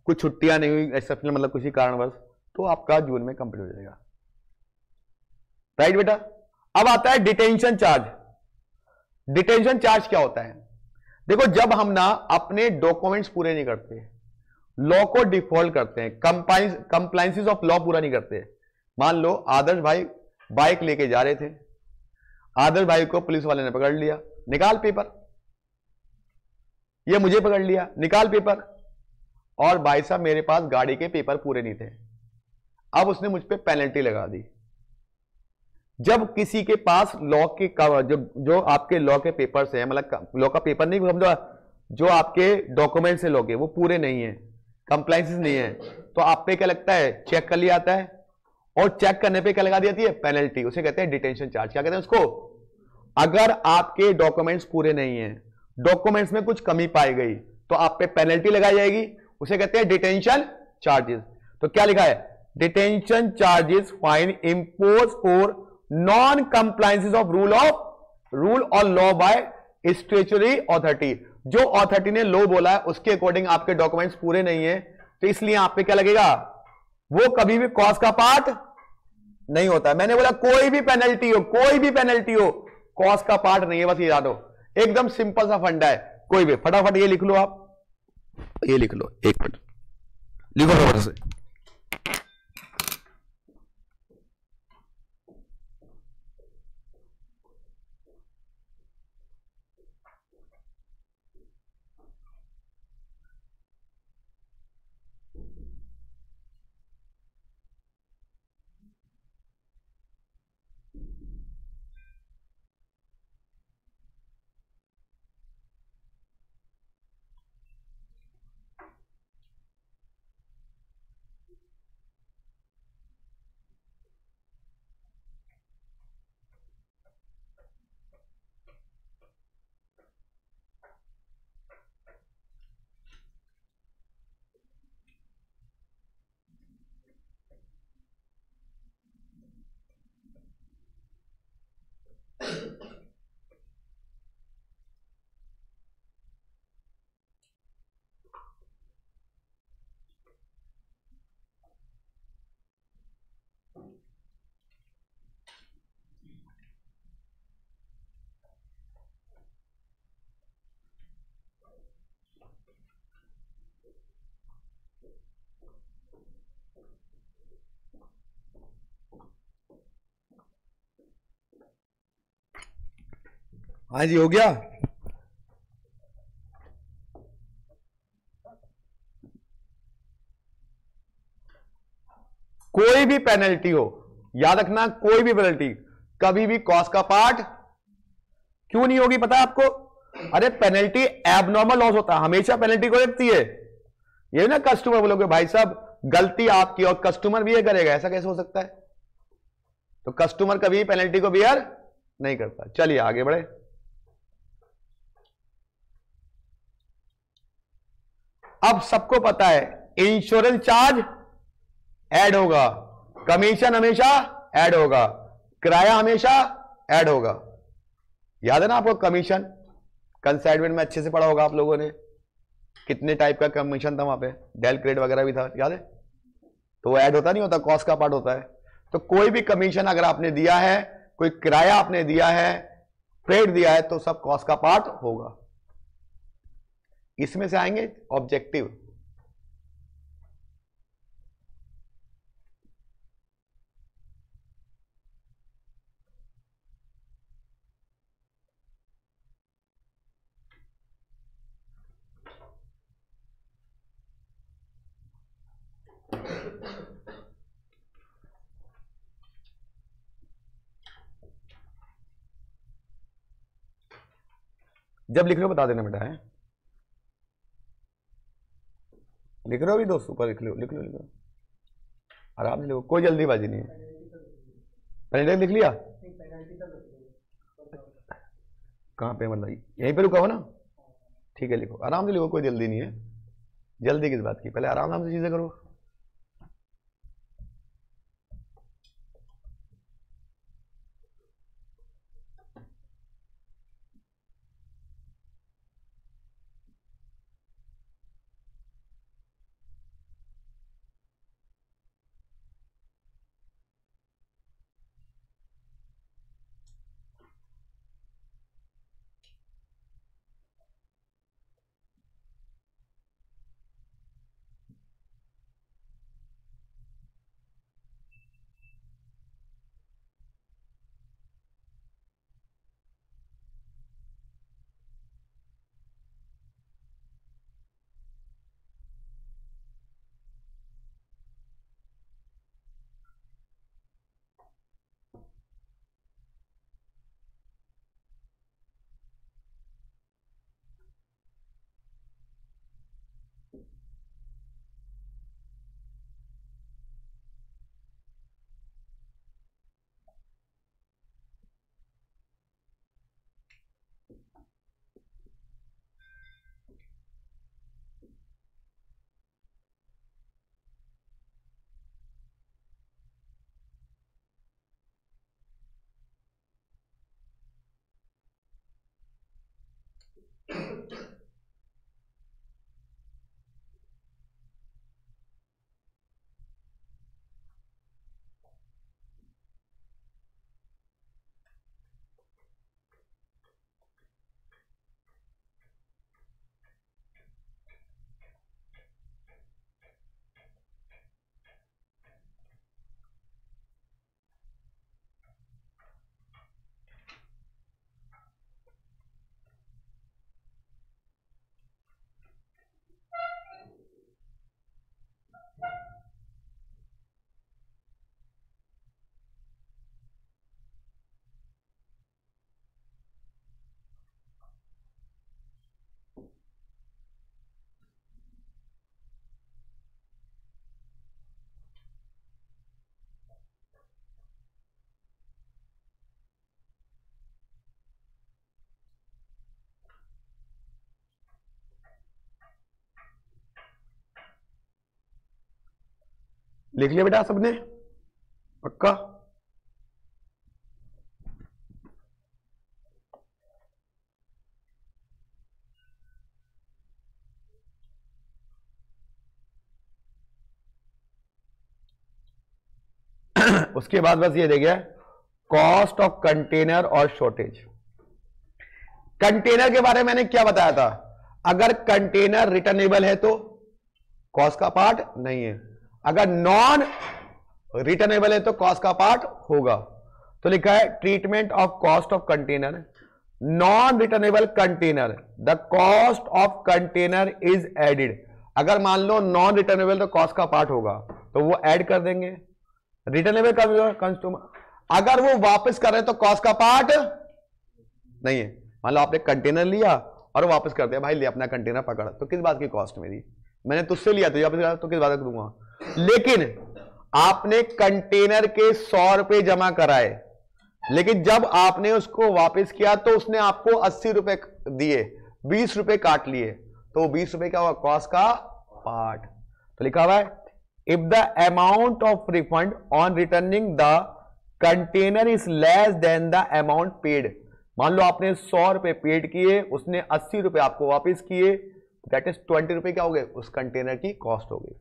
कुछ छुट्टियां नहीं हुई एक्सेप्शनल, मतलब किसी कारणवश, तो आपका जून में कंप्लीट हो जाएगा। राइट बेटा? अब आता है डिटेंशन चार्ज। डिटेंशन चार्ज क्या होता है? देखो, जब हम ना अपने डॉक्यूमेंट्स पूरे नहीं करते, लॉ को डिफॉल्ट करते हैं, कंप्लायंसेस ऑफ लॉ पूरा नहीं करते। मान लो आदर्श भाई बाइक लेके जा रहे थे, आदर्श भाई को पुलिस वाले ने पकड़ लिया, निकाल पेपर, ये मुझे पकड़ लिया, निकाल पेपर, और भाई साहब मेरे पास गाड़ी के पेपर पूरे नहीं थे, अब उसने मुझ पे पेनल्टी लगा दी। जब किसी के पास लॉ के जो आपके लॉ के पेपर्स हैं, मतलब लॉ का पेपर नहीं समझो, जो आपके डॉक्यूमेंट्स है लॉ के, वो पूरे नहीं है, कंप्लायंसेस नहीं है, तो आप पे क्या लगता है? चेक कर लिया जाता है, और चेक करने पे क्या लगा दी जाती है? पेनल्टी। उसे कहते हैं डिटेंशन चार्ज। क्या कहते हैं उसको? अगर आपके डॉक्यूमेंट्स पूरे नहीं है, डॉक्यूमेंट्स में कुछ कमी पाई गई, तो आप पे पेनल्टी लगाई जाएगी, उसे कहते हैं डिटेंशन चार्जेस। तो क्या लिखा है? Detention charges fine impose for non compliances of rule और लॉ बाय स्टैट्यूटरी अथॉरिटी। जो अथॉरिटी ने लॉ बोला है उसके अकॉर्डिंग आपके डॉक्यूमेंट्स पूरे नहीं है, तो इसलिए आप पे क्या लगेगा? वो कभी भी कॉस्ट का पार्ट नहीं होता। मैंने बोला कोई भी पेनल्टी हो कॉस्ट का पार्ट नहीं है, बस ये याद हो। एकदम सिंपल सा फंडा है। कोई भी फटाफट ये लिख लो, आप ये लिख लो, 1 मिनट लिखो फटाफट से। हाँ जी, हो गया। कोई भी पेनल्टी हो, याद रखना, कोई भी पेनल्टी कभी भी कॉस्ट का पार्ट क्यों नहीं होगी, पता है आपको? अरे पेनल्टी एबनॉर्मल लॉस होता है, हमेशा पेनल्टी को देखती है। ये ना कस्टमर बोलोगे भाई साहब गलती आपकी और कस्टमर भी ये करेगा, ऐसा कैसे हो सकता है? तो कस्टमर कभी पेनल्टी को बियर नहीं करता। चलिए आगे बढ़े। अब सबको पता है इंश्योरेंस चार्ज ऐड होगा, कमीशन हमेशा ऐड होगा, किराया हमेशा ऐड होगा। याद है ना आपको कमीशन? कंसाइनमेंट में अच्छे से पढ़ा होगा आप लोगों ने, कितने टाइप का कमीशन था वहां पे, डेल क्रेडिट वगैरह भी था, याद है? तो वो ऐड होता नहीं होता, कॉस्ट का पार्ट होता है। तो कोई भी कमीशन अगर आपने दिया है, कोई किराया आपने दिया है, पेड दिया है, तो सब कॉस्ट का पार्ट होगा। इसमें से आएंगे ऑब्जेक्टिव। जब लिख रहे हो बता देना बेटा, है लिख रहे हो भी दोस्त, ऊपर लिख लो, लिख लो, लिख लो, आराम से लिखो, कोई जल्दीबाजी नहीं है। पेनल्टी लिख लिया? कहाँ पे, मतलब यहीं पे रुका हो ना? ठीक है, लिखो, आराम से लिखो, कोई जल्दी नहीं है। जल्दी किस बात की, पहले आराम आराम से चीजें करो। लिख लिया बेटा सबने? पक्का? उसके बाद बस ये देखिए, कॉस्ट ऑफ कंटेनर और शॉर्टेज। कंटेनर के बारे में मैंने क्या बताया था? अगर कंटेनर रिटर्नेबल है तो कॉस्ट का पार्ट नहीं है, अगर नॉन रिटर्नेबल है तो कॉस्ट का पार्ट होगा। तो लिखा है treatment of cost of container, non returnable container, the cost of container is added. अगर मान लो नॉन रिटर्नेबल तो कॉस्ट का पार्ट होगा तो वो ऐड कर देंगे। रिटर्नेबल कंज्यूमर अगर वो वापस कर रहे हैं तो कॉस्ट का पार्ट नहीं है। मान लो आपने कंटेनर लिया और वापस कर दिया, भाई ले अपना कंटेनर पकड़, तो किस बात की कॉस्ट मेरी? मैंने तुझसे लिया तो वापस तो किस बात का दूंगा? लेकिन आपने कंटेनर के 100 रुपए जमा कराए, लेकिन जब आपने उसको वापस किया तो उसने आपको 80 रुपए दिए, 20 रुपए काट लिए, तो 20 रुपए क्या हुआ? कॉस्ट का पार्ट। तो लिखा हुआ है if the amount of refund on returning the container is less than the amount paid. मान लो आपने 100 रुपए पेड किए, उसने 80 रुपए आपको वापस किए, दैट इज 20 रुपए क्या हो गए? उस कंटेनर की कॉस्ट हो गई।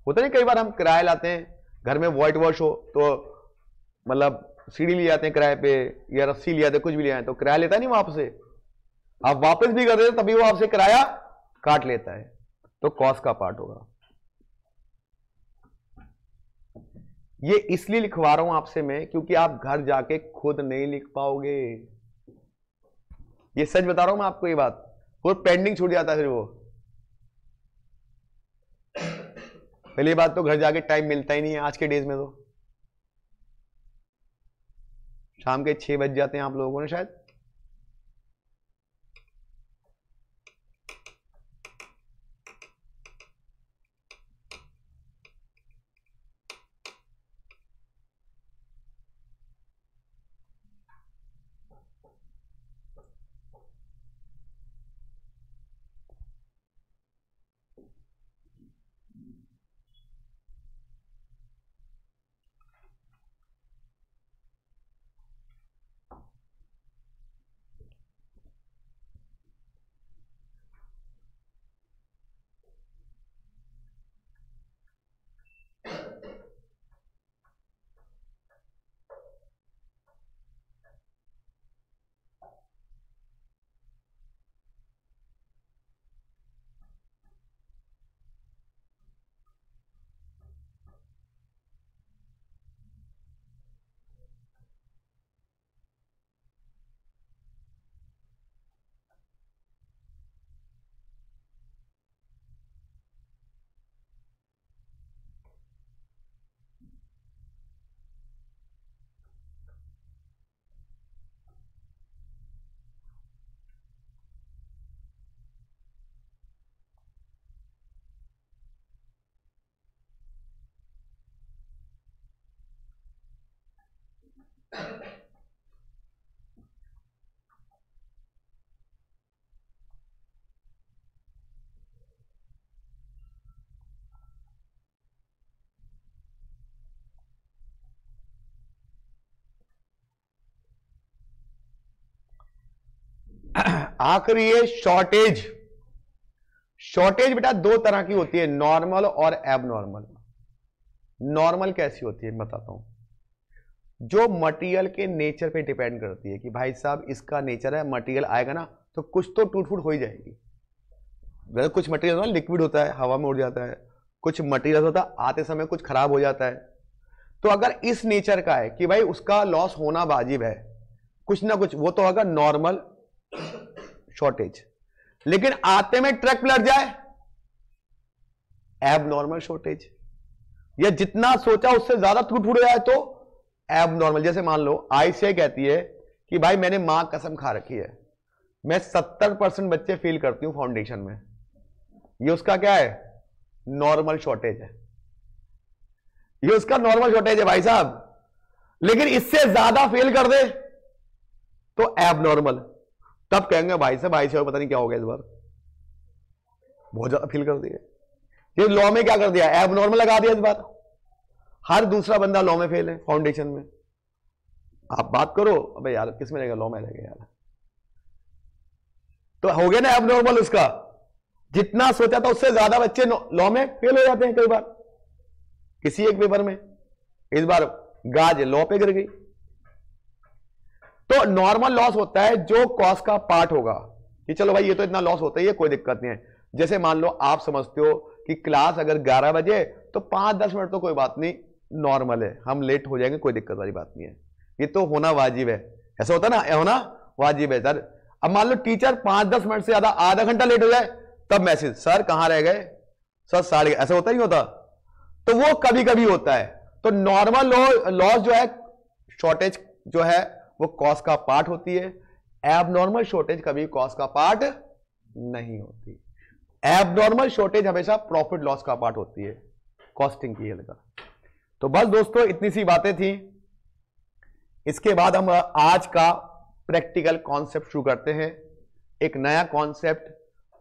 होता नहीं कई बार हम किराया लाते हैं, घर में व्हाइट वॉश हो तो मतलब सीढ़ी ले जाते हैं किराए पे, या रस्सी ले जाते, कुछ भी ले आए तो किराया लेता नहीं वहां से, आप वापस भी कर देते तभी वो आपसे किराया काट लेता है, तो कॉस्ट का पार्ट होगा। ये इसलिए लिखवा रहा हूं आपसे मैं क्योंकि आप घर जाके खुद नहीं लिख पाओगे। ये सच बता रहा हूं मैं आपको, ये बात वो पेंडिंग छूट जाता है फिर वो। पहली बात तो घर जाके टाइम मिलता ही नहीं है आज के डेज में, तो शाम के 6 बज जाते हैं आप लोगों ने शायद। आखिरी है शॉर्टेज। शॉर्टेज बेटा दो तरह की होती है, नॉर्मल और एबनॉर्मल। नॉर्मल कैसी होती है बताता हूं, जो मटेरियल के नेचर पे डिपेंड करती है कि भाई साहब इसका नेचर है, मटेरियल आएगा ना तो कुछ तो टूट फूट हो ही जाएगी। वैसे कुछ मटेरियल लिक्विड होता है, हवा में उड़ जाता है, कुछ मटेरियल होता है आते समय कुछ खराब हो जाता है। तो अगर इस नेचर का है कि भाई उसका लॉस होना वाजिब है कुछ ना कुछ, वो तो होगा नॉर्मल शॉर्टेज। लेकिन आते में ट्रक पलट जाए, एबनॉर्मल शॉर्टेज। या जितना सोचा उससे ज्यादा टूट फूट जाए तो एबनॉर्मल। जैसे मान लो आईसीआई कहती है कि भाई मैंने मां कसम खा रखी है, मैं 70% बच्चे फेल करती हूं फाउंडेशन में, ये उसका क्या है? नॉर्मल शॉर्टेज है। ये उसका नॉर्मल शॉर्टेज है भाई साहब। लेकिन इससे ज्यादा फेल कर दे तो एबनॉर्मल। तब कहेंगे भाई साहब आईसीआई पता नहीं क्या हो गया इस बार, बहुत ज्यादा फेल कर दिया। ये लॉ में क्या कर दिया? एबनॉर्मल लगा दिया इस बार। हर दूसरा बंदा लॉ में फेल है फाउंडेशन में। आप बात करो, अबे यार किस में रहेगा, लॉ में रहेगा यार। तो हो गया ना अब नॉर्मल उसका, जितना सोचा था उससे ज्यादा बच्चे लॉ में फेल हो जाते हैं कई बार किसी एक पेपर में। इस बार गाज लॉ पे गिर गई। तो नॉर्मल लॉस होता है जो कॉस्ट का पार्ट होगा कि चलो भाई ये तो इतना लॉस होता ही है, कोई दिक्कत नहीं है। जैसे मान लो आप समझते हो कि क्लास अगर 11 बजे तो 5-10 मिनट तो कोई बात नहीं, नॉर्मल है, हम लेट हो जाएंगे, कोई दिक्कत वाली बात नहीं है, ये तो होना वाजिब है। ऐसा होता ना, होना वाजिब है सर। अब मान लो टीचर 5-10 मिनट से ज्यादा आधा घंटा लेट हो जाए, तब मैसेज, सर कहां रह गए, सर साढ़े, ऐसा होता ही होता। तो वो कभी कभी होता है। तो नॉर्मल लॉस जो है, शॉर्टेज जो है वो कॉस्ट का पार्ट होती है। एबनॉर्मल शॉर्टेज कभी कॉस्ट का पार्ट नहीं होती। एबनॉर्मल शॉर्टेज हमेशा प्रॉफिट लॉस का पार्ट होती है कॉस्टिंग की लेकर। तो बस दोस्तों इतनी सी बातें थी। इसके बाद हम आज का प्रैक्टिकल कॉन्सेप्ट शुरू करते हैं, एक नया कॉन्सेप्ट।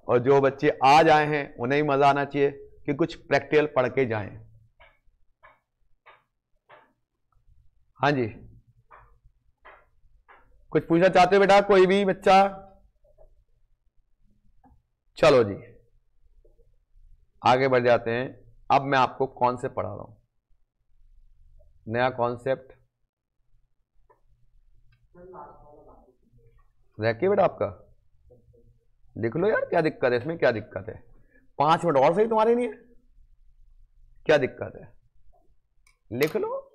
और जो बच्चे आज आए हैं उन्हें भी मजा आना चाहिए कि कुछ प्रैक्टिकल पढ़ के जाएं। हाँ जी, कुछ पूछना चाहते हो बेटा कोई भी बच्चा? चलो जी आगे बढ़ जाते हैं। अब मैं आपको कॉन्सेप्ट पढ़ा रहा हूं, नया कॉन्सेप्ट। रह के बेटा आपका लिख लो यार, क्या दिक्कत है इसमें, क्या दिक्कत है? 5 मिनट और सही तुम्हारे लिए, क्या दिक्कत है, लिख लो।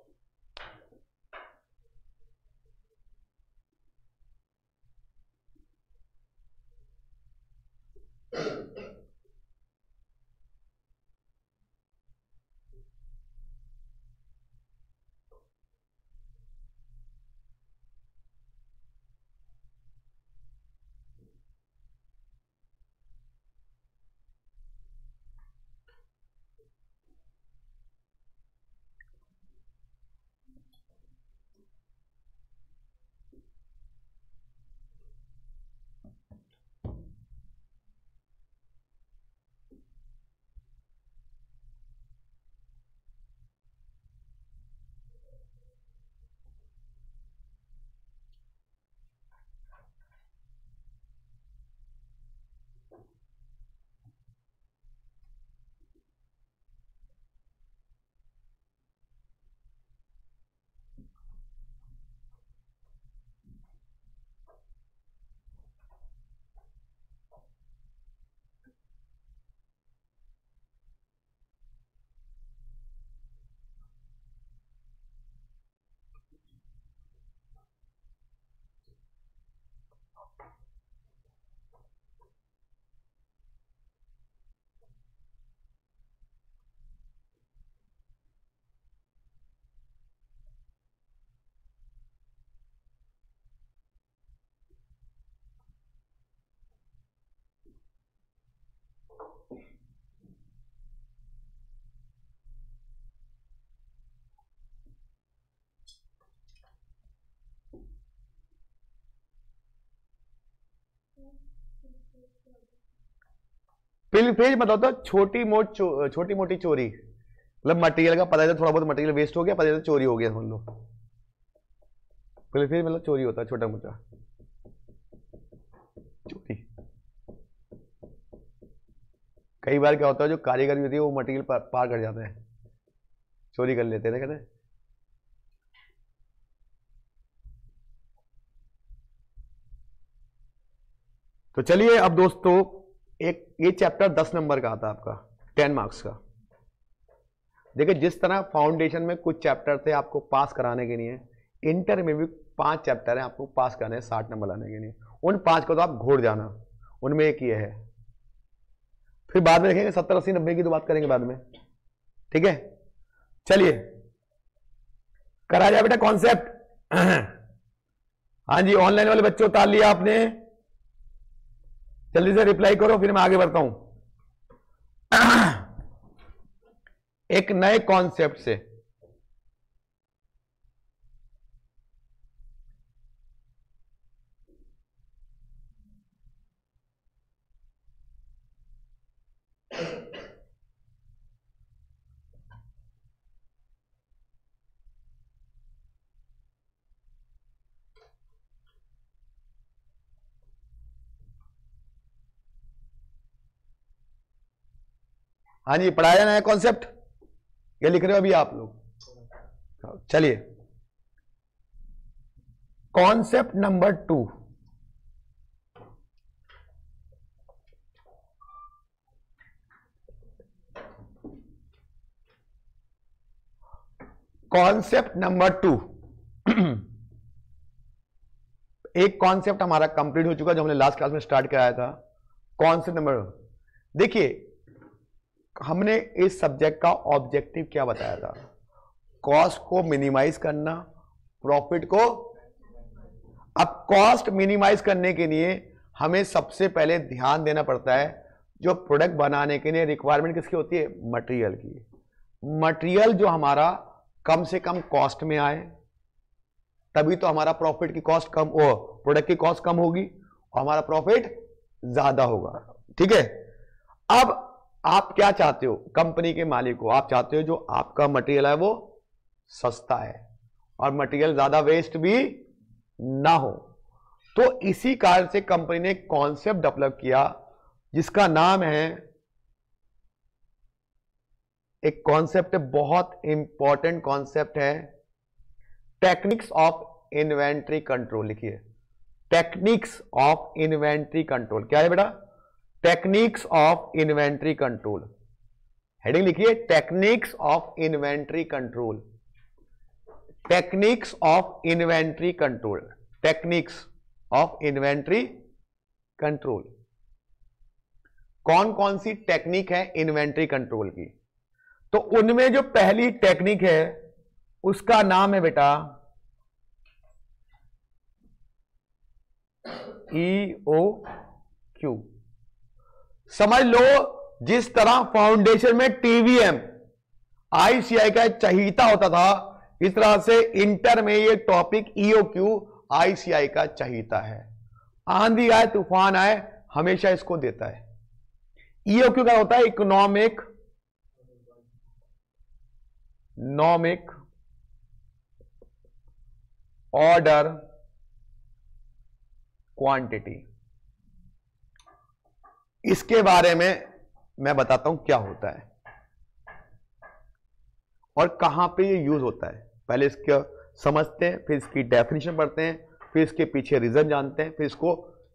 पेज बताओ तो, छोटी मोटी चोरी, मतलब मटेरियल का पता है, थोड़ा बहुत मटेरियल वेस्ट हो गया, पता है चोरी हो गया समझ लो। फिर मतलब चोरी होता है छोटा मोटा चोरी। कई बार क्या होता है जो कारीगरी होती है वो मटेरियल पार कर जाते हैं, चोरी कर लेते हैं, कहते हैं। तो चलिए अब दोस्तों, एक ये चैप्टर 10 नंबर का आता है आपका, 10 मार्क्स का। देखिए जिस तरह फाउंडेशन में कुछ चैप्टर थे आपको पास कराने के लिए, इंटर में भी 5 चैप्टर हैं आपको पास कराने हैं 60 नंबर लाने के लिए। उन 5 को तो आप घोड़ जाना, उनमें एक ये है। फिर बाद में देखेंगे 70, 80, 90 की तो बात करेंगे बाद में, ठीक है। चलिए करा जाए बेटा कॉन्सेप्ट। हाँ जी, ऑनलाइन वाले बच्चे उतार लिया आपने, जल्दी से रिप्लाई करो फिर मैं आगे बढ़ता हूं एक नए कॉन्सेप्ट से। हाँ जी, पढ़ाया नया कॉन्सेप्ट, ये लिख रहे हो अभी आप लोग। चलिए कॉन्सेप्ट नंबर 2, कॉन्सेप्ट नंबर 2। एक कॉन्सेप्ट हमारा कंप्लीट हो चुका जो हमने लास्ट क्लास में स्टार्ट कराया था। कॉन्सेप्ट नंबर, देखिए हमने इस सब्जेक्ट का ऑब्जेक्टिव क्या बताया था, कॉस्ट को मिनिमाइज करना, प्रॉफिट को। अब कॉस्ट मिनिमाइज करने के लिए हमें सबसे पहले ध्यान देना पड़ता है, जो प्रोडक्ट बनाने के लिए रिक्वायरमेंट किसकी होती है, मटेरियल की। मटेरियल जो हमारा कम से कम कॉस्ट में आए, तभी तो हमारा प्रॉफिट की कॉस्ट कम, ओ प्रोडक्ट की कॉस्ट कम होगी और हमारा प्रॉफिट ज्यादा होगा। ठीक है, अब आप क्या चाहते हो, कंपनी के मालिक को आप चाहते हो जो आपका मटेरियल है वो सस्ता है और मटेरियल ज्यादा वेस्ट भी ना हो। तो इसी कारण से कंपनी ने एक कॉन्सेप्ट डेवलप किया जिसका नाम है, एक कॉन्सेप्ट है, बहुत इंपॉर्टेंट कॉन्सेप्ट है, टेक्निक्स ऑफ इन्वेंट्री कंट्रोल। लिखिए टेक्निक्स ऑफ इन्वेंट्री कंट्रोल। क्या है बेटा, techniques of inventory control. Heading लिखिए techniques of inventory control, techniques of inventory control, techniques of inventory control. कौन कौन सी टेक्निक है इन्वेंट्री कंट्रोल की, तो उनमें जो पहली टेक्निक है उसका नाम है बेटा EOQ। समझ लो, जिस तरह फाउंडेशन में TVM ICI का चहीता होता था, इस तरह से इंटर में ये टॉपिक EOQ ICI का चहीता है। आंधी आए तूफान आए हमेशा इसको देता है। EOQ का होता है इकोनॉमिक ऑर्डर क्वांटिटी। इसके बारे में मैं बताता हूं क्या होता है और कहां पे ये यूज होता है। पहले इसको समझते हैं, फिर इसकी डेफिनेशन पढ़ते हैं, फिर इसके पीछे रीजन जानते हैं, फिर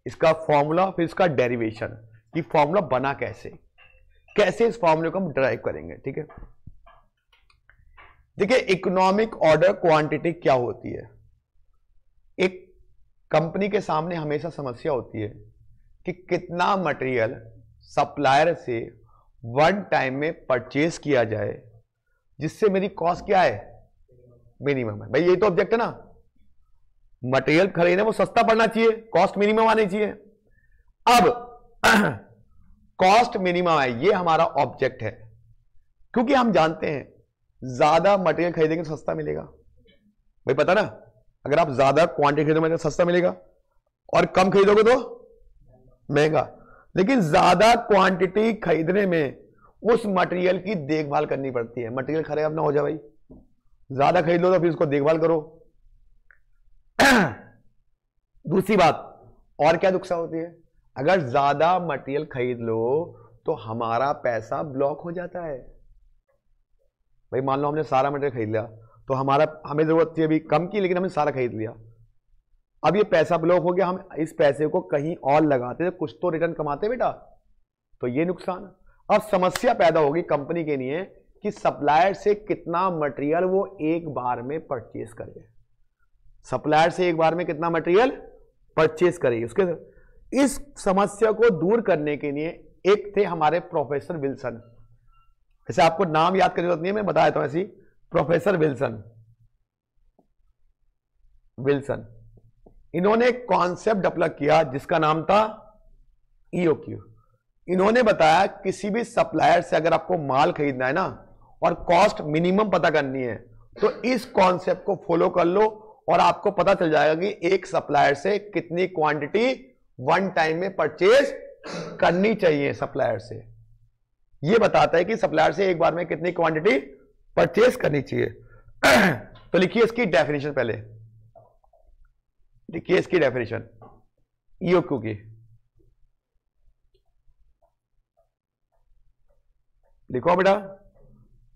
इसका फॉर्मूला, फिर इसका डेरिवेशन कि फॉर्मूला बना कैसे इस फॉर्मूले को हम ड्राइव करेंगे। ठीक है, देखिए इकोनॉमिक ऑर्डर क्वांटिटी क्या होती है। एक कंपनी के सामने हमेशा समस्या होती है कि कितना मटेरियल सप्लायर से वन टाइम में परचेज किया जाए जिससे मेरी कॉस्ट क्या है, मिनिमम है। भाई यही तो ऑब्जेक्ट है ना, मटेरियल खरीदने वो सस्ता पड़ना चाहिए, कॉस्ट मिनिमम आनी चाहिए। अब कॉस्ट मिनिमम है, ये हमारा ऑब्जेक्ट है, क्योंकि हम जानते हैं ज्यादा मटेरियल खरीदेंगे तो सस्ता मिलेगा। भाई पता ना, अगर आप ज्यादा क्वांटिटी खरीदोगे तो सस्ता मिलेगा और कम खरीदोगे तो महंगा। लेकिन ज्यादा क्वांटिटी खरीदने में उस मटेरियल की देखभाल करनी पड़ती है, मटेरियल खराब ना हो जाए। भाई ज्यादा खरीद लो तो फिर उसको देखभाल करो। दूसरी बात और क्या नुकसान होती है, अगर ज्यादा मटेरियल खरीद लो तो हमारा पैसा ब्लॉक हो जाता है। भाई मान लो हमने सारा मटेरियल खरीद लिया तो हमें जरूरत थी अभी कम की, लेकिन हमने सारा खरीद लिया, अब ये पैसा ब्लॉक हो गया, हम इस पैसे को कहीं और लगाते तो कुछ तो रिटर्न कमाते बेटा, तो ये नुकसान। अब समस्या पैदा होगी कंपनी के लिए कि सप्लायर से कितना मटेरियल वो एक बार में परचेज करे, सप्लायर से एक बार में कितना मटेरियल परचेज करे। उसके इस समस्या को दूर करने के लिए एक थे हमारे प्रोफेसर विल्सन। ऐसे आपको नाम याद करने की जरूरत नहीं है, मैं बता देता हूं ऐसी, प्रोफेसर विल्सन इन्होंने एक कॉन्सेप्ट डेवलप किया जिसका नाम था EOQ। इन्होंने बताया किसी भी सप्लायर से अगर आपको माल खरीदना है ना और कॉस्ट मिनिमम पता करनी है तो इस कॉन्सेप्ट को फॉलो कर लो और आपको पता चल जाएगा कि एक सप्लायर से कितनी क्वांटिटी वन टाइम में परचेज करनी चाहिए सप्लायर से। यह बताता है कि सप्लायर से एक बार में कितनी क्वांटिटी परचेज करनी चाहिए। तो लिखिए इसकी डेफिनेशन, पहले लिखिए इसकी डेफिनेशन EOQ की। लिखो बेटा,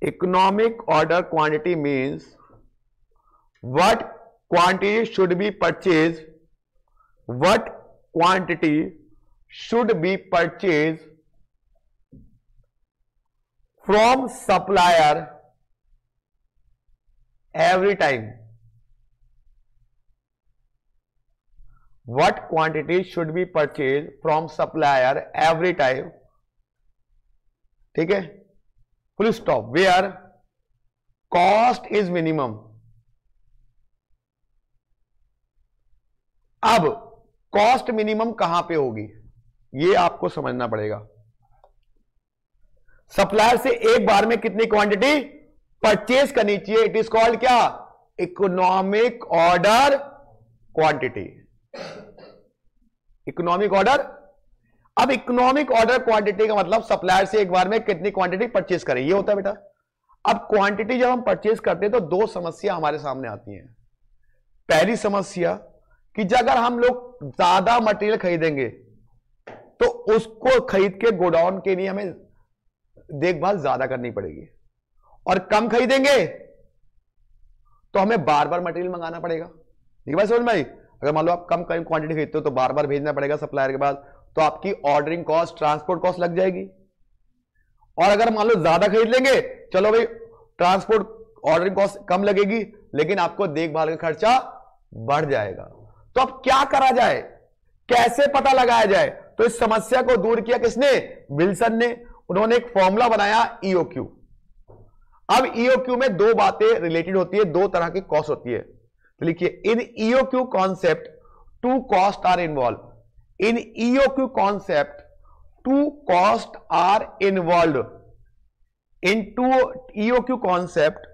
economic order quantity means what quantity should be purchase, what quantity should be purchase from supplier every time. What quantity should be purchased from supplier every time? ठीक है, full stop. Where cost is minimum. अब cost minimum कहां पे होगी ये आपको समझना पड़ेगा। सप्लायर से एक बार में कितनी क्वांटिटी परचेज करनी चाहिए, इट इज कॉल्ड क्या, economic order quantity. Economic order, अब इकोनॉमिक ऑर्डर क्वांटिटी का मतलब सप्लायर से एक बार में कितनी क्वांटिटी परचेज करें, ये होता है बेटा। अब क्वांटिटी जब हम परचेज करते हैं तो दो समस्या हमारे सामने आती हैं। पहली समस्या कि अगर हम लोग ज्यादा मटेरियल खरीदेंगे तो उसको खरीद के गोडाउन के लिए हमें देखभाल ज्यादा करनी पड़ेगी, और कम खरीदेंगे तो हमें बार बार मटेरियल मंगाना पड़ेगा। ठीक है भाई, समझ में आई? अगर मान लो आप कम क्वांटिटी खरीदते हो तो बार बार भेजना पड़ेगा सप्लायर के पास, तो आपकी ऑर्डरिंग कॉस्ट, ट्रांसपोर्ट कॉस्ट लग जाएगी। और अगर मान लो ज्यादा खरीद लेंगे, चलो भाई ट्रांसपोर्ट ऑर्डरिंग कॉस्ट कम लगेगी, लेकिन आपको देखभाल का खर्चा बढ़ जाएगा। तो अब क्या करा जाए, कैसे पता लगाया जाए? तो इस समस्या को दूर किया किसने, विल्सन ने। उन्होंने एक फॉर्मूला बनाया ईओक्यू। अब ईओक्यू में दो बातें रिलेटेड होती है, दो तरह की कॉस्ट होती है। तो लिखिए, in EOQ concept two cost are involve. In EOQ concept two cost are involve. In two EOQ concept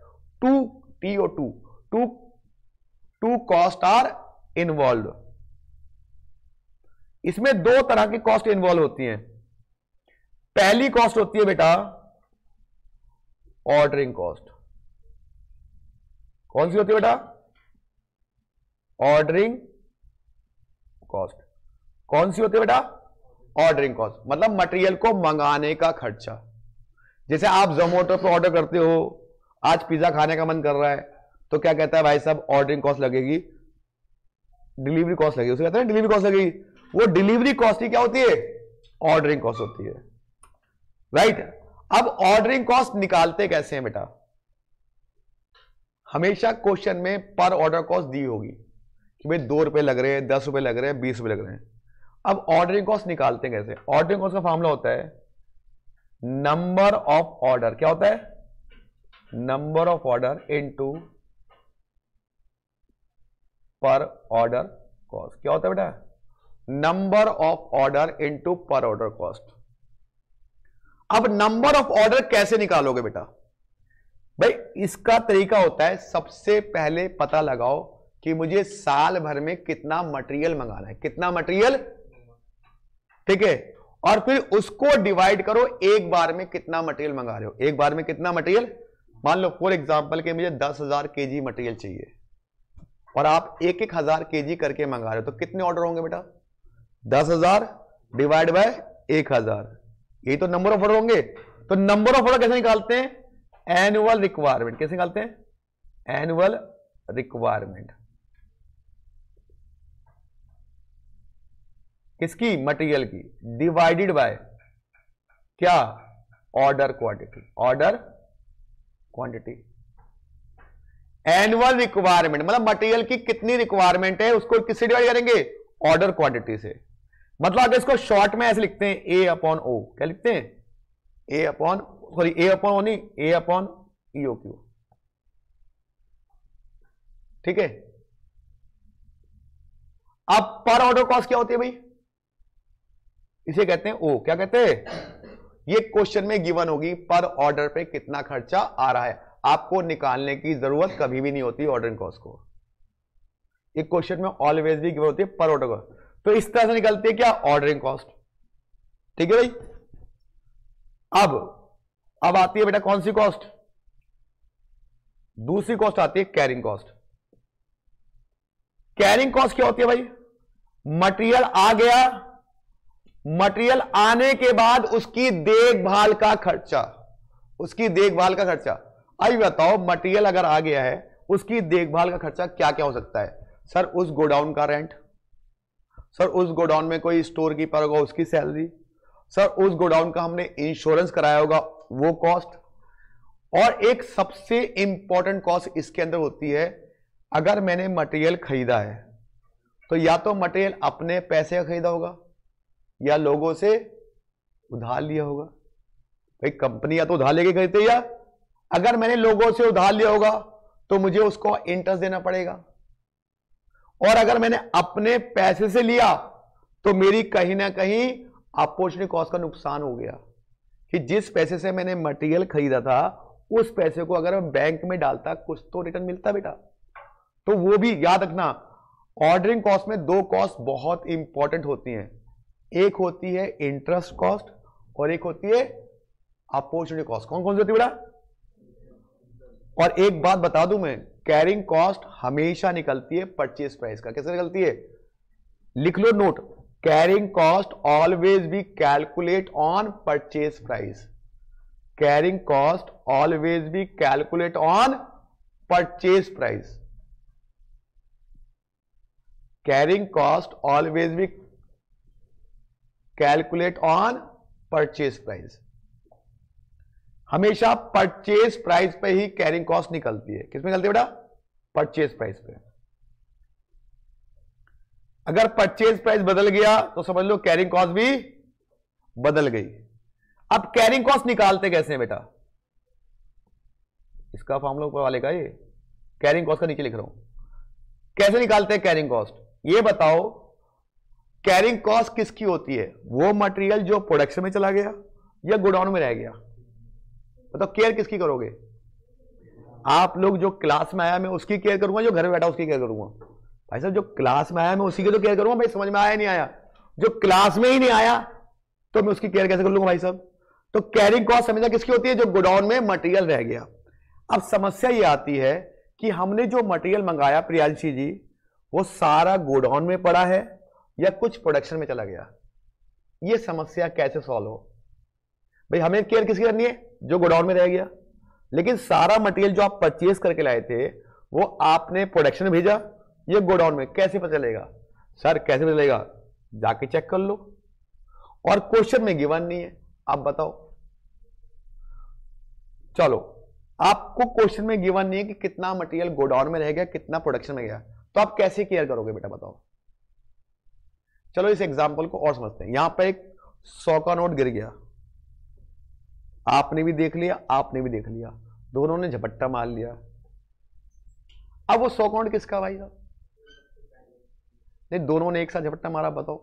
two cost are involve. इसमें दो तरह की कॉस्ट इन्वॉल्व होती हैं। पहली कॉस्ट होती है बेटा ऑर्डरिंग कॉस्ट। कौन सी होती है बेटा, ऑर्डरिंग कॉस्ट। कौन सी होती है बेटा, ऑर्डरिंग कॉस्ट, मतलब मटेरियल को मंगाने का खर्चा। जैसे आप जोमैटो पे ऑर्डर करते हो, आज पिज्जा खाने का मन कर रहा है, तो क्या कहता है भाई साहब, ऑर्डरिंग कॉस्ट लगेगी, डिलीवरी कॉस्ट लगेगी, उसे कहते हैं डिलीवरी कॉस्ट लगेगी। वो डिलीवरी कॉस्ट ही क्या होती है, ऑर्डरिंग कॉस्ट होती है, राइट। अब ऑर्डरिंग कॉस्ट निकालते कैसे हैं बेटा, हमेशा क्वेश्चन में पर ऑर्डर कॉस्ट दी होगी कि भाई 2 रुपए लग रहे हैं, 10 रुपए लग रहे हैं, 20 रुपए लग रहे हैं। अब ऑर्डरिंग कॉस्ट निकालते हैं कैसे? ऑर्डरिंग कॉस्ट का फॉर्मूला होता है नंबर ऑफ ऑर्डर। क्या होता है, नंबर ऑफ ऑर्डर इनटू पर ऑर्डर कॉस्ट। क्या होता है बेटा, नंबर ऑफ ऑर्डर इनटू पर ऑर्डर कॉस्ट। अब नंबर ऑफ ऑर्डर कैसे निकालोगे बेटा? भाई इसका तरीका होता है, सबसे पहले पता लगाओ कि मुझे साल भर में कितना मटेरियल मंगाना है, कितना मटेरियल, ठीक है, और फिर उसको डिवाइड करो एक बार में कितना मटेरियल मंगा रहे हो। एक बार में कितना मटेरियल, मान लो फॉर एग्जांपल कि मुझे 10,000 केजी मटेरियल चाहिए और आप 1,000 केजी करके मंगा रहे हो, तो कितने ऑर्डर होंगे बेटा, 10,000 डिवाइड बाय 1,000, यही तो नंबर ऑफ ऑर्डर होंगे। तो नंबर ऑफ ऑर्डर कैसे निकालते हैं, एनुअल रिक्वायरमेंट। कैसे निकालते हैं, एनुअल रिक्वायरमेंट किसकी, मटेरियल की, डिवाइडेड बाय क्या, order quantity. Order quantity, annual requirement मतलब मटेरियल की कितनी रिक्वायरमेंट है उसको किससे डिवाइड करेंगे, ऑर्डर क्वांटिटी से। मतलब अगर इसको शॉर्ट में ऐसे लिखते हैं ए अपॉन ओ, क्या लिखते हैं, ए अपॉन ओ नहीं, ए अपॉन ईओक्यू, ठीक है। अब पर ऑर्डर कॉस्ट क्या होती है भाई, इसे कहते हैं ओ। क्या कहते हैं, ये क्वेश्चन में गिवन होगी पर ऑर्डर पे कितना खर्चा आ रहा है, आपको निकालने की जरूरत कभी भी नहीं होती ऑर्डरिंग कॉस्ट को। एक क्वेश्चन में ऑलवेज भी गिवन होती है पर ऑर्डर कॉस्ट, तो इस तरह से निकलती है क्या, ऑर्डरिंग कॉस्ट, ठीक है भाई। अब आती है बेटा कौन सी कॉस्ट, दूसरी कॉस्ट आती है कैरिंग कॉस्ट। कैरिंग कॉस्ट क्या होती है भाई, मटेरियल आ गया, मटेरियल आने के बाद उसकी देखभाल का खर्चा। उसकी देखभाल का खर्चा। अभी बताओ मटेरियल अगर आ गया है, उसकी देखभाल का खर्चा क्या क्या हो सकता है? सर उस गोडाउन का रेंट, सर उस गोडाउन में कोई स्टोर कीपर होगा उसकी सैलरी, सर उस गोडाउन का हमने इंश्योरेंस कराया होगा वो कॉस्ट, और एक सबसे इंपॉर्टेंट कॉस्ट इसके अंदर होती है, अगर मैंने मटेरियल खरीदा है तो या तो मटेरियल अपने पैसे का खरीदा होगा या लोगों से उधार लिया होगा। भाई कंपनी या तो उधार लेके खरीदते, या अगर मैंने लोगों से उधार लिया होगा तो मुझे उसको इंटरेस्ट देना पड़ेगा, और अगर मैंने अपने पैसे से लिया तो मेरी कहीं ना कहीं अपॉर्चुनिटी कॉस्ट का नुकसान हो गया कि जिस पैसे से मैंने मटेरियल खरीदा था उस पैसे को अगर मैं बैंक में डालता कुछ तो रिटर्न मिलता बेटा। तो वो भी याद रखना, ऑर्डरिंग कॉस्ट में दो कॉस्ट बहुत इंपॉर्टेंट होती हैं, एक होती है इंटरेस्ट कॉस्ट और एक होती है अपॉर्चुनिटी कॉस्ट। कौन कौन सी होती है बेटा? और एक बात बता दूं मैं, कैरिंग कॉस्ट हमेशा निकलती है परचेज प्राइस का। कैसे निकलती है? लिख लो note, carrying cost always be calculate on purchase price. Carrying cost always be calculate on purchase price. Carrying cost always be calculate on purchase price. हमेशा परचेज प्राइस पे ही कैरिंग कॉस्ट निकलती है। किसमें निकलती है बेटा? परचेज प्राइस पे। अगर परचेज प्राइस बदल गया तो समझ लो कैरिंग कॉस्ट भी बदल गई। अब कैरिंग कॉस्ट निकालते कैसे हैं बेटा? इसका फॉर्मूला ऊपर वाले का, ये कैरिंग कॉस्ट का नीचे लिख रहा हूं। कैसे निकालते हैं कैरिंग कॉस्ट? ये बताओ, कैरिंग कॉस्ट किसकी होती है? वो मटेरियल जो प्रोडक्शन में चला गया या गोडाउन में रह गया? तो केयर किसकी करोगे? आप लोग जो क्लास में आया मैं उसकी केयर करूंगा, जो घर में बैठा उसकी केयर करूंगा? भाई साहब जो क्लास में आया मैं उसी की तो केयर करूंगा। भाई समझ में आया नहीं आया? जो क्लास में ही नहीं आया तो मैं उसकी केयर कैसे कर लूंगा भाई साहब? तो कैरिंग कॉस्ट हमेशा किसकी होती है? जो गोडाउन में मटेरियल रह गया। अब समस्या ये आती है कि हमने जो मटेरियल मंगाया प्रियांशी जी, वो सारा गोडाउन में पड़ा है या कुछ प्रोडक्शन में चला गया? ये समस्या कैसे सॉल्व हो? भाई हमें केयर किसकी करनी है? जो गोडाउन में रह गया। लेकिन सारा मटेरियल जो आप परचेज करके लाए थे वो आपने प्रोडक्शन में भेजा या गोडाउन में, कैसे पता चलेगा? सर कैसे पता चलेगा? जाके चेक कर लो, और क्वेश्चन में गिवन नहीं है। आप बताओ, चलो आपको क्वेश्चन में गिवन नहीं है कि कितना मटेरियल गोडाउन में रह गया, कितना प्रोडक्शन में गया, तो आप कैसे केयर करोगे बेटा? बताओ। चलो इस एग्जांपल को और समझते हैं। यहां पर एक 100 का नोट गिर गया, आपने भी देख लिया, आपने भी देख लिया, दोनों ने झपट्टा मार लिया। अब वो 100 का नोट किसका भाई साहब? नहीं, दोनों ने एक साथ झपट्टा मारा, बताओ।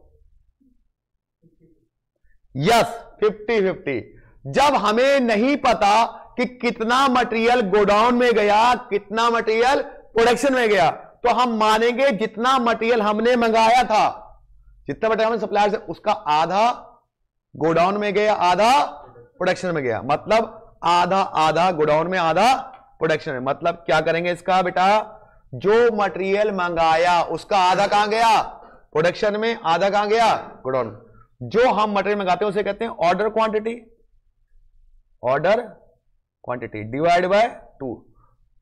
यस, 50-50। जब हमें नहीं पता कि कितना मटेरियल गोडाउन में गया, कितना मटेरियल प्रोडक्शन में गया, तो हम मानेंगे जितना मटेरियल हमने मंगाया था, जितना मटेरियल हमने सप्लायर से, उसका आधा गोडाउन में गया, आधा प्रोडक्शन में गया। मतलब आधा आधा गोडाउन में, आधा प्रोडक्शन में। मतलब क्या करेंगे इसका बेटा? जो मटेरियल मंगाया उसका आधा कहां गया? प्रोडक्शन में, आधा कहां गया? गोडाउन में। जो हम मटेरियल मंगाते हैं उसे कहते हैं order quantity. Order quantity divide by 2।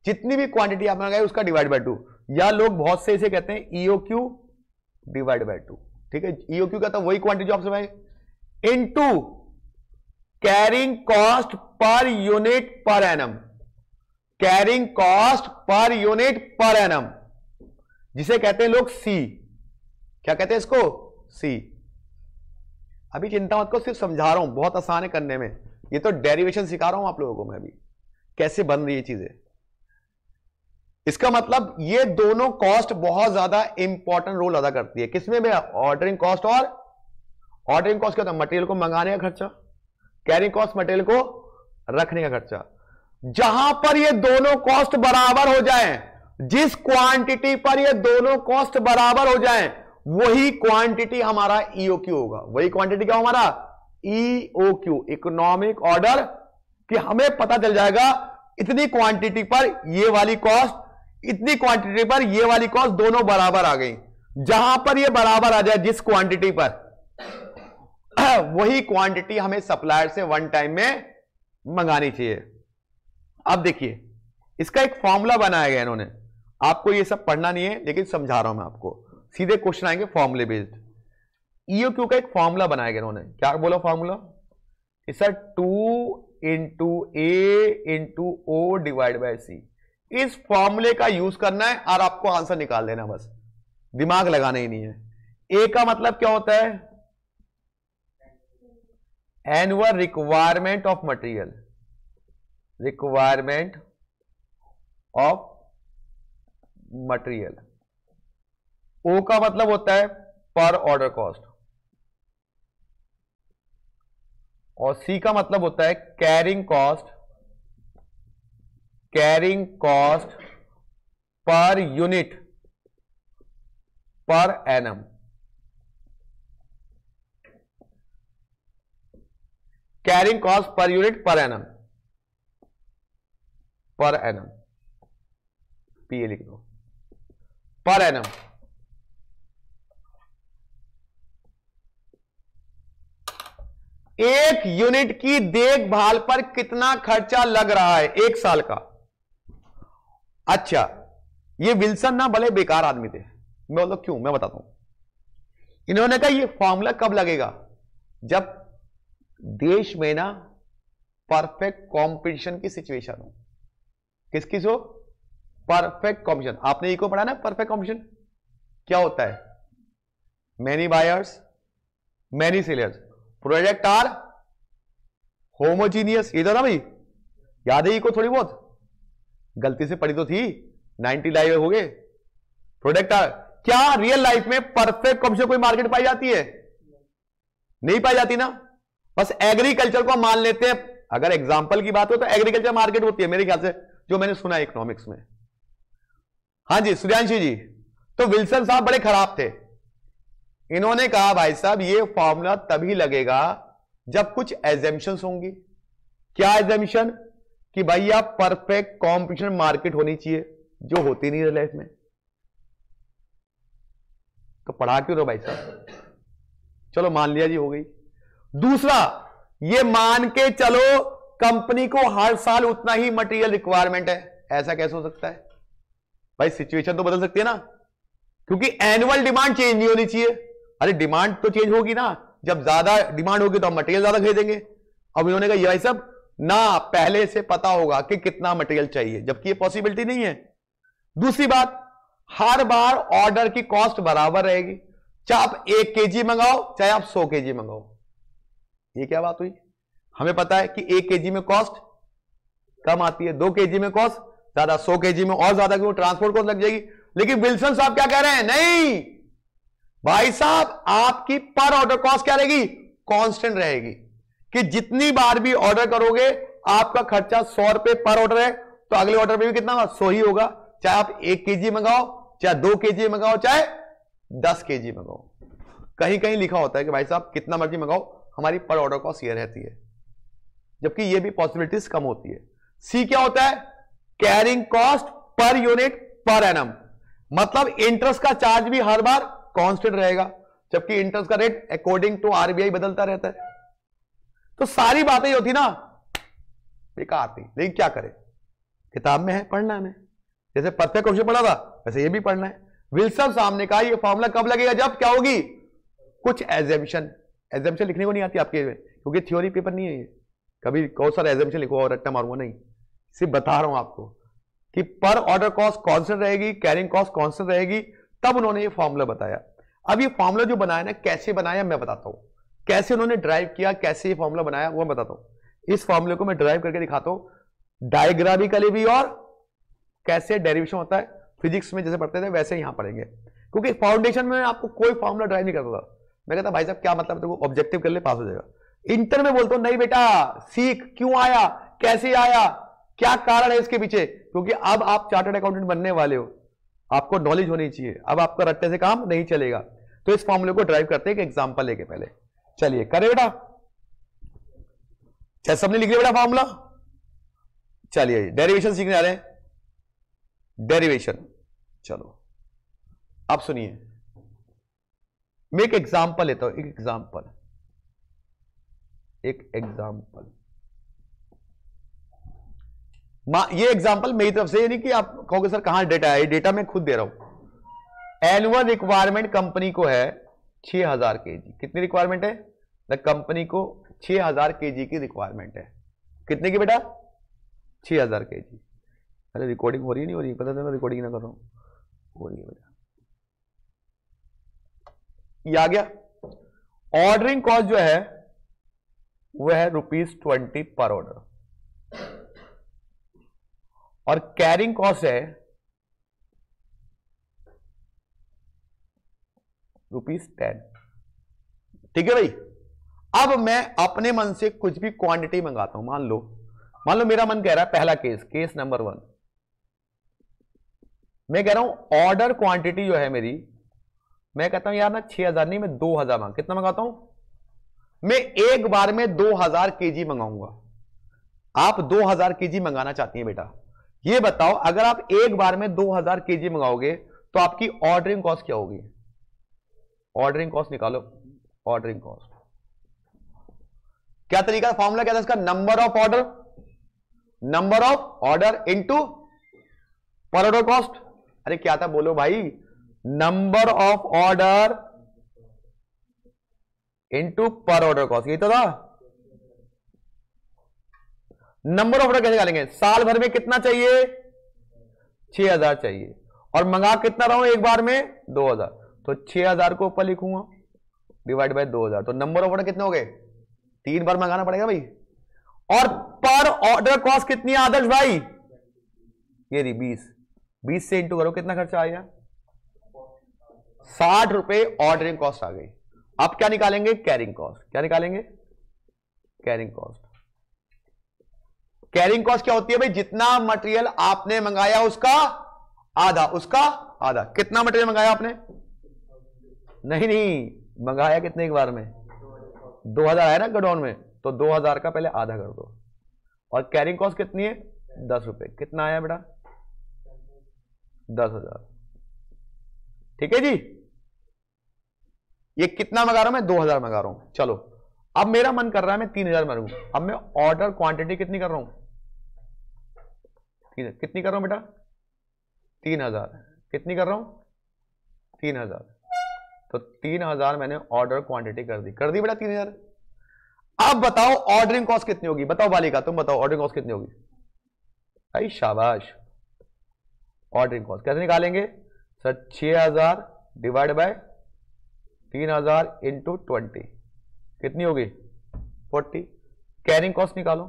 जितनी भी क्वांटिटी आप मंगाए उसका डिवाइड बाय 2, या लोग बहुत से इसे कहते हैं ईओक्यू डिवाइड बाय 2। ठीक है, ईओक्यू का तो वही क्वांटिटी जो आपसे भाई into carrying cost per unit per annum. Carrying cost per unit per annum, जिसे कहते हैं लोग सी। क्या कहते हैं इसको? सी। अभी चिंता मत करो, सिर्फ समझा रहा हूं, बहुत आसान है करने में। ये तो डेरिवेशन सिखा रहा हूं आप लोगों को मैं अभी, कैसे बन रही है चीजें। इसका मतलब ये दोनों कॉस्ट बहुत ज्यादा इंपॉर्टेंट रोल अदा करती है। किसमें भैया? Ordering cost. और ऑर्डरिंग कॉस्ट क्या होता है? मटेरियल को मंगाने का खर्चा। कैरिंग कॉस्ट मटेरियल को रखने का खर्चा। जहां पर ये दोनों कॉस्ट बराबर हो जाएं, जिस क्वांटिटी पर ये दोनों कॉस्ट बराबर हो जाएं, वही क्वांटिटी हमारा ईओक्यू होगा। वही क्वांटिटी क्या हमारा? EOQ, economic order. कि हमें पता चल जाएगा इतनी क्वांटिटी पर ये वाली कॉस्ट, इतनी क्वांटिटी पर ये वाली कॉस्ट, दोनों बराबर आ गई। जहां पर ये बराबर आ जाए जिस क्वांटिटी पर, वही क्वांटिटी हमें सप्लायर से वन टाइम में मंगानी चाहिए। अब देखिए इसका एक फॉर्मूला बनाया गया इन्होंने, आपको ये सब पढ़ना नहीं है लेकिन समझा रहा हूं मैं आपको, सीधे क्वेश्चन आएंगे फॉर्मूले बेस्ड। ईओक्यू का एक फॉर्मूला बनाया गया इन्होंने, क्या बोला formula, sir 2 into A into O divide by C. इस फॉर्मूले का यूज करना है और आपको आंसर निकाल देना, बस दिमाग लगाना ही नहीं है। ए का मतलब क्या होता है, annual requirement of material, requirement of material. O का मतलब होता है पर ऑर्डर कॉस्ट, और सी का मतलब होता है carrying cost, carrying cost per unit per annum. Carrying cost per unit per annum, per annum, PA लिख दो, पर एनम। एक यूनिट की देखभाल पर कितना खर्चा लग रहा है एक साल का। अच्छा, ये विल्सन ना भले बेकार आदमी थे, मैं बोलता क्यों, मैं बताता हूं। इन्होंने कहा ये फॉर्मूला कब लगेगा, जब देश में ना परफेक्ट कंपटीशन की सिचुएशन हो। किसकी हो, परफेक्ट कंपटीशन। आपने इको पढ़ा ना, परफेक्ट कंपटीशन क्या होता है, many buyers many sellers, product are homogeneous, ये तो ना भाई, याद है इको थोड़ी बहुत, गलती से पढ़ी तो थी, 90 लाइव हो गए। प्रोडक्ट आर, क्या रियल लाइफ में परफेक्ट कंपटीशन कोई मार्केट पाई जाती है, नहीं पाई जाती ना। बस एग्रीकल्चर को मान लेते हैं, अगर एग्जांपल की बात हो तो एग्रीकल्चर मार्केट होती है मेरे ख्याल से, जो मैंने सुना इकोनॉमिक्स में। हाँ जी सूर्यांशी जी, तो विल्सन साहब बड़े खराब थे, इन्होंने कहा भाई साहब ये फॉर्मूला तभी लगेगा जब कुछ एजम्पशंस होंगी। क्या एजम्पशन, कि भाई आप परफेक्ट कॉम्पिटिशन मार्केट होनी चाहिए, जो होती नहीं है लाइफ में। तो पढ़ा क्यों रहो भाई साहब, चलो मान लिया जी, हो गई। दूसरा, ये मान के चलो कंपनी को हर साल उतना ही मटेरियल रिक्वायरमेंट है, ऐसा कैसे हो सकता है भाई, सिचुएशन तो बदल सकती है ना, क्योंकि एनुअल डिमांड चेंज नहीं होनी चाहिए। अरे डिमांड तो चेंज होगी ना, जब ज्यादा डिमांड होगी तो हम मटेरियल ज्यादा खरीदेंगे। अब इन्होंने कहा ये भाई साहब ना पहले से पता होगा कि कितना मटेरियल चाहिए, जबकि ये पॉसिबिलिटी नहीं है। दूसरी बात, हर बार ऑर्डर की कॉस्ट बराबर रहेगी, चाहे आप 1 kg मंगाओ चाहे आप 100 kg मंगाओ। ये क्या बात हुई, हमें पता है कि 1 kg में कॉस्ट कम आती है, 2 kg में कॉस्ट ज्यादा, 100 kg में और ज्यादा, क्यों, ट्रांसपोर्ट कॉस्ट लग जाएगी। लेकिन विल्सन साहब क्या कह रहे हैं, नहीं भाई साहब आपकी पर ऑर्डर कॉस्ट क्या रहेगी, कांस्टेंट रहेगी, कि जितनी बार भी ऑर्डर करोगे आपका खर्चा 100 रुपए पर ऑर्डर है, तो अगले ऑर्डर पे भी कितना 100 ही होगा, चाहे आप 1 kg मंगाओ चाहे 2 kg मंगाओ चाहे 10 kg मंगाओ। कहीं कहीं लिखा होता है कि भाई साहब कितना मर्जी मंगाओ हमारी पर ऑर्डर कॉस्ट ये रहती है, जबकि ये भी पॉसिबिलिटीज कम होती है। सी क्या होता है, carrying cost per unit per annum, मतलब इंटरेस्ट का चार्ज भी हर बार कांस्टेंट रहेगा, जबकि इंटरेस्ट का रेट अकॉर्डिंग टू आरबीआई बदलता रहता है। तो सारी बातें होती ना बेकार थी, लेकिन क्या करें, किताब में है, पढ़ना है हमें, जैसे परफेक्ट क्वेश्चन पढ़ा था वैसे ये भी पढ़ना है। विल्सन साहब ने कहा ये फॉर्मूला कब लगेगा, जब क्या होगी, कुछ एजम्पशन। एजम्पशन लिखने को नहीं आती आपके, क्योंकि थ्योरी पेपर नहीं है ये, कभी बहुत सारे एजम्पशन लिखो और रट्टा मारूंगा नहीं, सिर्फ बता रहा हूं आपको कि पर ऑर्डर कॉस्ट कांस्टेंट रहेगी, कैरिंग कॉस्ट कांस्टेंट रहेगी, तब उन्होंने ये फॉर्मूला बताया। अब ये फॉर्मूला जो बनाया ना, कैसे बनाया मैं बताता हूं, कैसे उन्होंने ड्राइव किया, कैसे ये फॉर्मूला बनाया वो मैं बताता हूं। इस फॉर्मूले को मैं ड्राइव करके दिखाता हूं डायग्रामिकली भी, और कैसे डेरिवेशन होता है फिजिक्स में जैसे पढ़ते थे वैसे यहां पढ़ेंगे, क्योंकि फाउंडेशन में आपको कोई फॉर्मूला ड्राइव नहीं करता था। मैं कहता भाई साहब क्या मतलब, तो ऑब्जेक्टिव कर ले पास हो जाएगा। इंटर में बोलता हूं नहीं बेटा सीख, क्यों आया, कैसे आया, क्या कारण है इसके पीछे, क्योंकि अब आप चार्टर्ड अकाउंटेंट बनने वाले हो, आपको नॉलेज होनी चाहिए, अब आपका रट्टे से काम नहीं चलेगा। तो इस फॉर्मूले को ड्राइव करते हैं एक एग्जांपल लेके, पहले चलिए करें बेटा, चाहे सबने लिख लिया बेटा फॉर्मूला। चलिए डेरिवेशन सीखने आ रहे हैं, डेरिवेशन। चलो अब सुनिए, मैं एक एग्जांपल लेता हूं, एक एग्जांपल। ये एग्जांपल मेरी तरफ से, नहीं कि आप कहोगे सर कहां डेटा है, डेटा मैं खुद दे रहा हूं। एनुअल रिक्वायरमेंट कंपनी को है 6000 केजी। कितनी रिक्वायरमेंट है? द कंपनी को 6000 केजी की रिक्वायरमेंट है। कितने की बेटा? 6000 केजी। अरे रिकॉर्डिंग हो रही है, नहीं हो रही? पता चला रिकॉर्डिंग ना कर रहा हूं, हो रही है बेटा। ये आ गया। ऑर्डरिंग कॉस्ट जो है वो है ₹20 पर ऑर्डर, और कैरिंग कॉस्ट है ₹10। ठीक है भाई। अब मैं अपने मन से कुछ भी क्वांटिटी मंगाता हूं। मान लो मेरा मन कह रहा है, पहला केस नंबर 1, मैं कह रहा हूं ऑर्डर क्वांटिटी जो है मेरी, मैं कहता हूं यार ना 6000 नहीं, मैं 2000 मांग। कितना मंगाता हूं मैं? एक बार में 2000 केजी मंगाऊंगा। आप 2000 केजी मंगाना चाहती हैं बेटा, ये बताओ अगर आप एक बार में 2000 केजी मंगाओगे तो आपकी ऑर्डरिंग कॉस्ट क्या होगी? ऑर्डरिंग कॉस्ट निकालो। ऑर्डरिंग कॉस्ट क्या तरीका, फॉर्मूला क्या था इसका? नंबर ऑफ ऑर्डर इनटू पर ऑर्डर कॉस्ट। अरे क्या था बोलो भाई? नंबर ऑफ ऑर्डर इनटू पर ऑर्डर कॉस्ट, यही तो था। नंबर ऑफ ऑर्डर कैसे निकालेंगे? साल भर में कितना चाहिए? 6000 चाहिए, और मंगा कितना रहा हूं एक बार में? 2000। तो 6000 को ऊपर लिखूंगा डिवाइड बाय 2000, तो नंबर ऑफ ऑर्डर कितने हो गए? 3 बार मंगाना पड़ेगा भाई। और पर ऑर्डर कॉस्ट कितनी है आदर्श भाई? ये रही 20 से इंटू करो, कितना खर्चा आएगा? 60 रुपए ऑर्डरिंग कॉस्ट आ गई। अब क्या निकालेंगे? Carrying cost. क्या निकालेंगे? Carrying cost. कैरिंग कॉस्ट क्या होती है भाई? जितना मटेरियल आपने मंगाया उसका आधा, उसका आधा। कितना मटेरियल मंगाया आपने? नहीं, मंगाया कितने एक बार में? 2000 है ना गोडाउन में, तो 2000 का पहले आधा कर दो। और कैरिंग कॉस्ट कितनी है? 10 रुपए। कितना आया बेटा? 10,000। ठीक है जी। ये कितना मंगा रहा हूं मैं? 2000 मंगा रहा हूं। चलो अब मेरा मन कर रहा है मैं 3000 मांगू। अब मैं ऑर्डर क्वांटिटी कितनी कर रहा हूं? कितनी कर रहा हूं बेटा? 3000। कितनी कर रहा हूं? 3000। तो 3000 मैंने ऑर्डर क्वांटिटी कर दी बेटा 3000। अब बताओ ऑर्डरिंग कॉस्ट कितनी होगी? बताओ बालिका, तुम बताओ ऑर्डरिंग कॉस्ट कितनी होगी? आई शाबाश। ऑर्डरिंग कॉस्ट कैसे निकालेंगे सर? 6000 डिवाइड बाय 3000 इंटू 20, कितनी होगी? 40। कैरिंग कॉस्ट निकालो।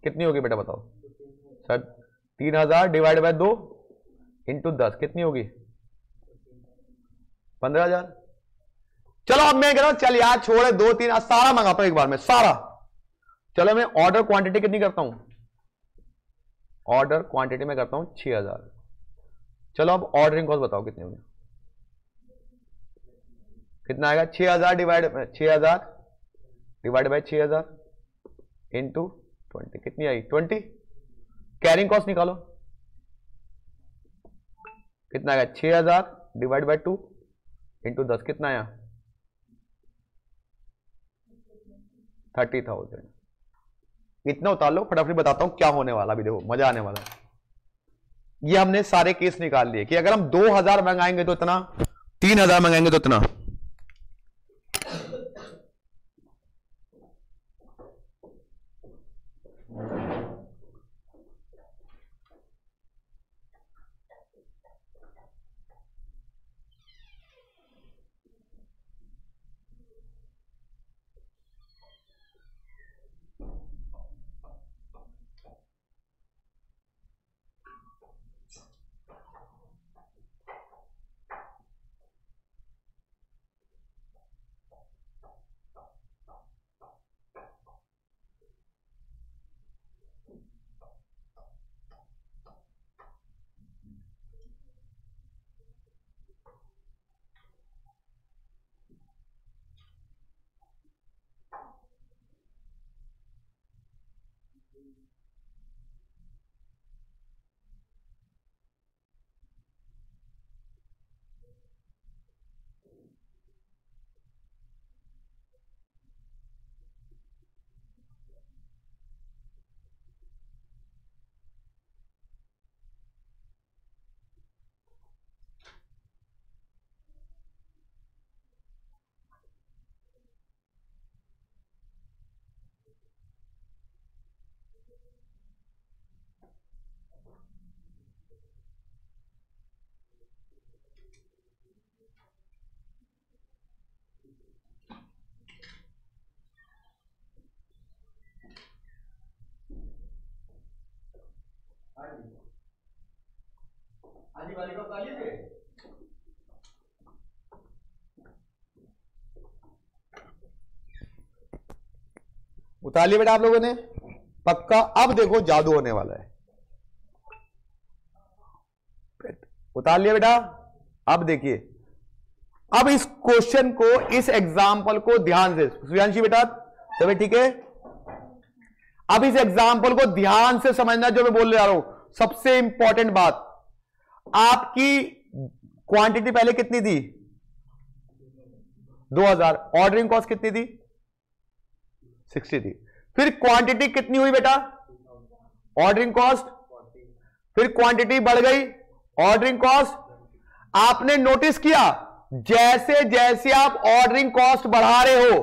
कितनी होगी बेटा बताओ सर? 3000 डिवाइड बाय 2 इंटू 10, कितनी होगी? 15,000। चलो अब मैं कह रहा हूं चल यार छोड़, 2-3 सारा मंगाता हूं एक बार में, सारा। चलो मैं ऑर्डर क्वांटिटी कितनी करता हूं? ऑर्डर क्वांटिटी में करता हूं 6000। चलो अब ऑर्डरिंग कॉस्ट बताओ कितनी होगी? कितना आएगा? 6000 डिवाइड बाय 6000 इंटू 20, कितनी आई? 20। कैरिंग कॉस्ट निकालो। कितना आएगा? 6000 डिवाइड बाय 2 इंटू 10, कितना आया? 30,000। इतना उतार लो, फटाफट बताता हूं क्या होने वाला। भी देखो मजा आने वाला। ये हमने सारे केस निकाल लिए कि अगर हम 2000 मंगाएंगे तो इतना, 3000 मंगाएंगे तो इतना। उतार लिया बेटा आप लोगों ने, पक्का। अब देखो जादू होने वाला है, उतार लिया बेटा। अब देखिए, अब इस क्वेश्चन को, इस एग्जाम्पल को ध्यान से, सुयांशी बेटा तभी ठीक है। अब इस एग्जाम्पल को ध्यान से समझना जो मैं बोल रहा हूं। सबसे इंपॉर्टेंट बात, आपकी क्वांटिटी पहले कितनी थी? 2000। ऑर्डरिंग कॉस्ट कितनी थी? 60 थी। फिर क्वांटिटी कितनी हुई बेटा? Ordering cost. फिर क्वांटिटी बढ़ गई, ऑर्डरिंग कॉस्ट। आपने नोटिस किया जैसे जैसे आप ऑर्डरिंग कॉस्ट बढ़ा रहे हो,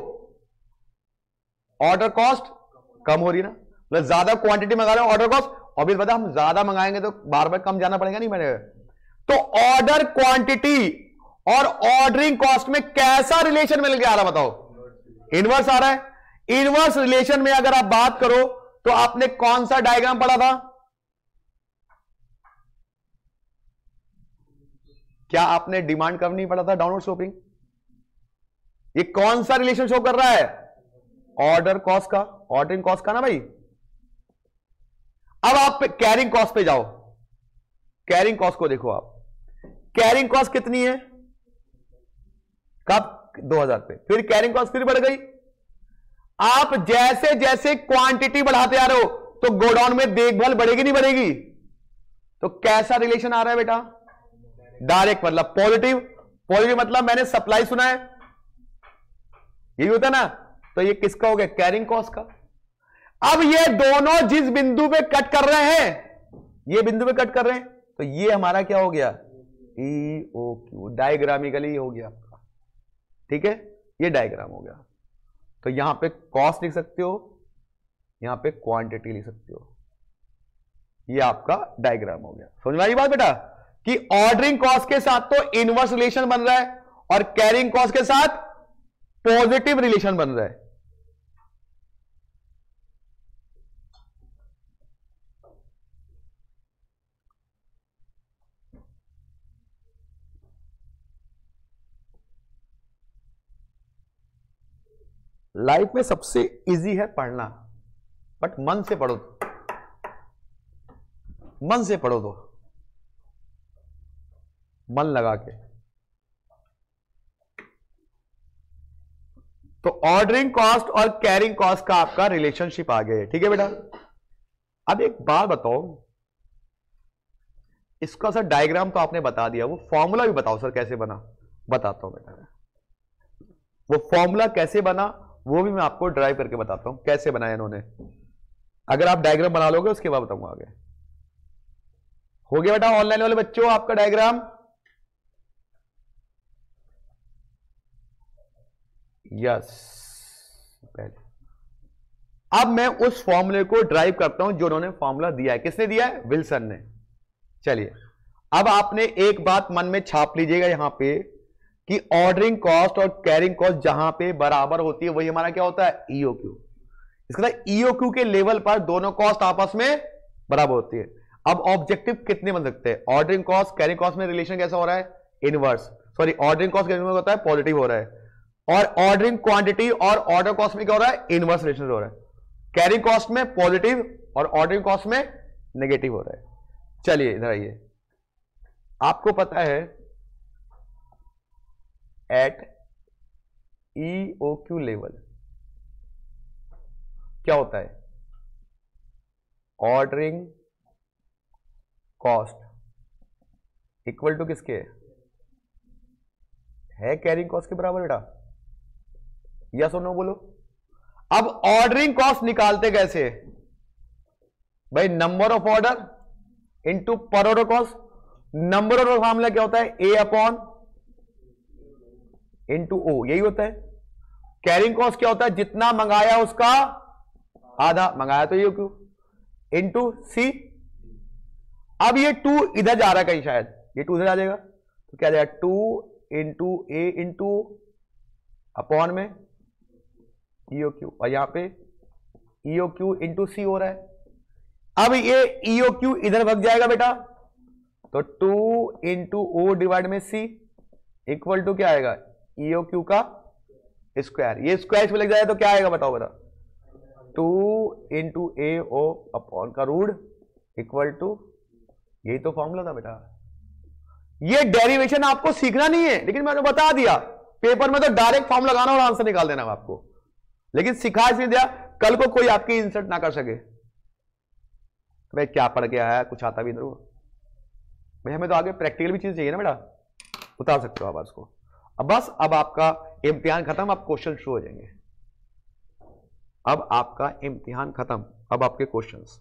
ऑर्डर कॉस्ट कम हो रही ना। मतलब ज्यादा क्वांटिटी मंगा रहे हो, ऑर्डर कॉस्ट। और भी पता, हम ज्यादा मंगाएंगे तो बार बार कम जाना पड़ेगा नहीं मैंने। तो ऑर्डर क्वांटिटी और ऑर्डरिंग कॉस्ट में कैसा रिलेशन मिल गया आ रहा बताओ? इनवर्स आ रहा है। इनवर्स रिलेशन में अगर आप बात करो तो आपने कौन सा डायग्राम पढ़ा था? क्या आपने डिमांड कर्व नहीं पढ़ा था? Downward sloping. ये कौन सा रिलेशन शो कर रहा है? ऑर्डर कॉस्ट का, ऑर्डरिंग कॉस्ट का ना भाई। अब आप कैरिंग कॉस्ट पे जाओ, कैरिंग कॉस्ट को देखो आप। कैरिंग कॉस्ट कितनी है? कब? 2000 पे। फिर कैरिंग कॉस्ट फिर बढ़ गई। आप जैसे जैसे क्वांटिटी बढ़ाते आ रहे हो तो गोडाउन में देखभाल बढ़ेगी नहीं बढ़ेगी? तो कैसा रिलेशन आ रहा है बेटा? डायरेक्ट, मतलब पॉजिटिव। पॉजिटिव मतलब मैंने सप्लाई सुना है, यही होता है ना। तो ये किसका हो गया? कैरिंग कॉस्ट का। अब ये दोनों जिस बिंदु पे कट कर रहे हैं, ये बिंदु पे कट कर रहे हैं, तो ये हमारा क्या हो गया? EOQ। डायग्रामिकली हो गया आपका, ठीक है। ये डायग्राम हो गया। तो यहां पे कॉस्ट लिख सकते हो, यहां पे क्वांटिटी लिख सकते हो। ये आपका डायग्राम हो गया। समझ में आई बात बेटा? कि ऑर्डरिंग कॉस्ट के साथ तो इनवर्स रिलेशन बन रहा है और कैरिंग कॉस्ट के साथ पॉजिटिव रिलेशन बन रहा है। लाइफ में सबसे इजी है पढ़ना, बट मन से पढ़ो, मन से पढ़ो तो, मन लगा के। तो ऑर्डरिंग कॉस्ट और कैरिंग कॉस्ट का आपका रिलेशनशिप आ गया है, ठीक है बेटा। अब एक बात बताओ, इसका सर डायग्राम तो आपने बता दिया, वो फॉर्मूला भी बताओ सर कैसे बना। बताता हूं बेटा, वो फॉर्मूला कैसे बना वो भी मैं आपको ड्राइव करके बताता हूं कैसे बनाया इन्होंने। अगर आप डायग्राम बना लोगे उसके बाद बताऊंगा आगे। हो गया बेटा ऑनलाइन वाले बच्चों आपका डायग्राम? यस। पहले अब मैं उस फॉर्मूले को ड्राइव करता हूं जो उन्होंने फॉर्मूला दिया है। किसने दिया है? विल्सन ने। चलिए अब आपने एक बात मन में छाप लीजिएगा यहां पे कि ऑर्डरिंग कॉस्ट और कैरिंग कॉस्ट जहां पे बराबर होती है वही हमारा क्या होता है? EOQ। इसका मतलब EOQ के लेवल पर दोनों कॉस्ट आपस में बराबर होती है। अब ऑब्जेक्टिव कितने बन सकते हैं? ऑर्डरिंग कॉस्ट कैरिंग कॉस्ट में रिलेशन कैसा हो रहा है? Inverse. Sorry, ordering cost carrying में होता है पॉजिटिव हो रहा है, और ऑर्डरिंग क्वांटिटी और ऑर्डर कॉस्ट में क्या हो रहा है? इनवर्स रिलेशन हो रहा है। कैरिंग कॉस्ट में पॉजिटिव और ऑर्डरिंग कॉस्ट में नेगेटिव हो रहा है। चलिए इधर आइए, आपको पता है एट EOQ लेवल क्या होता है? ऑर्डरिंग कॉस्ट इक्वल टू किसके है? कैरिंग कॉस्ट के बराबर बेटा। यस और नो बोलो। अब ऑर्डरिंग कॉस्ट निकालते कैसे भाई? नंबर ऑफ ऑर्डर इंटू पर order cost. Number of order formula क्या होता है? A अपॉन इंटू O, यही होता है। कैरिंग कॉस्ट क्या होता है? जितना मंगाया उसका आधा, मंगाया तो EOQ इंटू C। अब ये 2 इधर जा रहा है कहीं, शायद ये 2 इधर आ जाएगा तो क्या जाएगा? 2 इंटू A इंटू अपॉन में EOQ, और यहां पे EOQ इंटू C हो रहा है। अब ये EOQ इधर भाग जाएगा बेटा, तो 2 इंटू O डिवाइड में C इक्वल टू क्या आएगा? EOQ का स्क्वायर। ये स्क्वायर में लग जाए तो क्या आएगा बताओ बेटा? 2 इंटू ए ओ अपॉन का रूट इक्वल टू, यही तो फॉर्मूला था बेटा। ये डेरिवेशन आपको सीखना नहीं है, लेकिन मैंने बता दिया पेपर में तो डायरेक्ट फॉर्म लगाना और आंसर निकाल देना आपको, लेकिन सिखा इसलिए दिया कल को कोई आपकी इंसल्ट ना कर सके, भाई क्या पढ़ के आया, कुछ आता भी नहीं भाई, हमें तो आगे प्रैक्टिकल भी चीज चाहिए ना बेटा, उतार सकते हो आप उसको। अब बस अब आपका इम्तिहान खत्म, अब क्वेश्चन शुरू हो जाएंगे। अब आपका इम्तिहान खत्म, अब आपके क्वेश्चंस।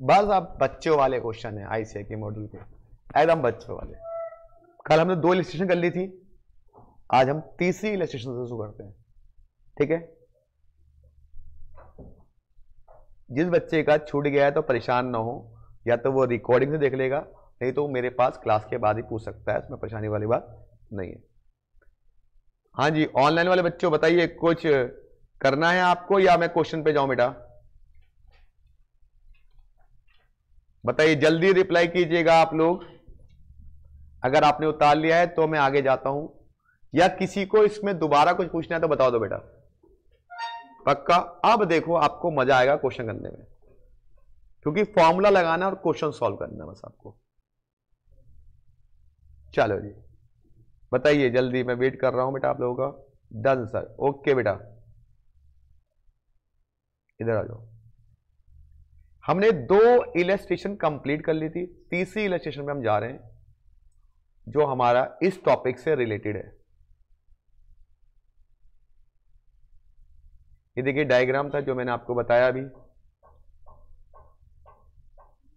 बस अब बच्चों वाले क्वेश्चन है आईसीए के मॉड्यूल के, एकदम बच्चों वाले। कल हमने 2 इलस्ट्रेशन कर ली थी, आज हम तीसरी इलस्ट्रेशन से शुरू करते हैं, ठीक है। जिस बच्चे का छूट गया है तो परेशान ना हो, या तो वो रिकॉर्डिंग से देख लेगा, नहीं तो मेरे पास क्लास के बाद ही पूछ सकता है, इसमें परेशानी वाली बात नहीं है। हाँ जी, ऑनलाइन वाले बच्चों बताइए कुछ करना है आपको या मैं क्वेश्चन पे जाऊं बेटा? बताइए, जल्दी रिप्लाई कीजिएगा आप लोग। अगर आपने उतार लिया है तो मैं आगे जाता हूं, या किसी को इसमें दोबारा कुछ पूछना है तो बता दो बेटा, पक्का। अब देखो आपको मजा आएगा क्वेश्चन करने में, क्योंकि फॉर्मूला लगाना और क्वेश्चन सॉल्व करना बस आपको। चलो जी बताइए जल्दी, मैं वेट कर रहा हूं बेटा आप लोगों का। डन सर, ओके बेटा, इधर आ जाओ। हमने 2 इलस्ट्रेशन कंप्लीट कर ली थी, तीसरी इलस्ट्रेशन पे हम जा रहे हैं जो हमारा इस टॉपिक से रिलेटेड है। ये देखिए डायग्राम था जो मैंने आपको बताया अभी,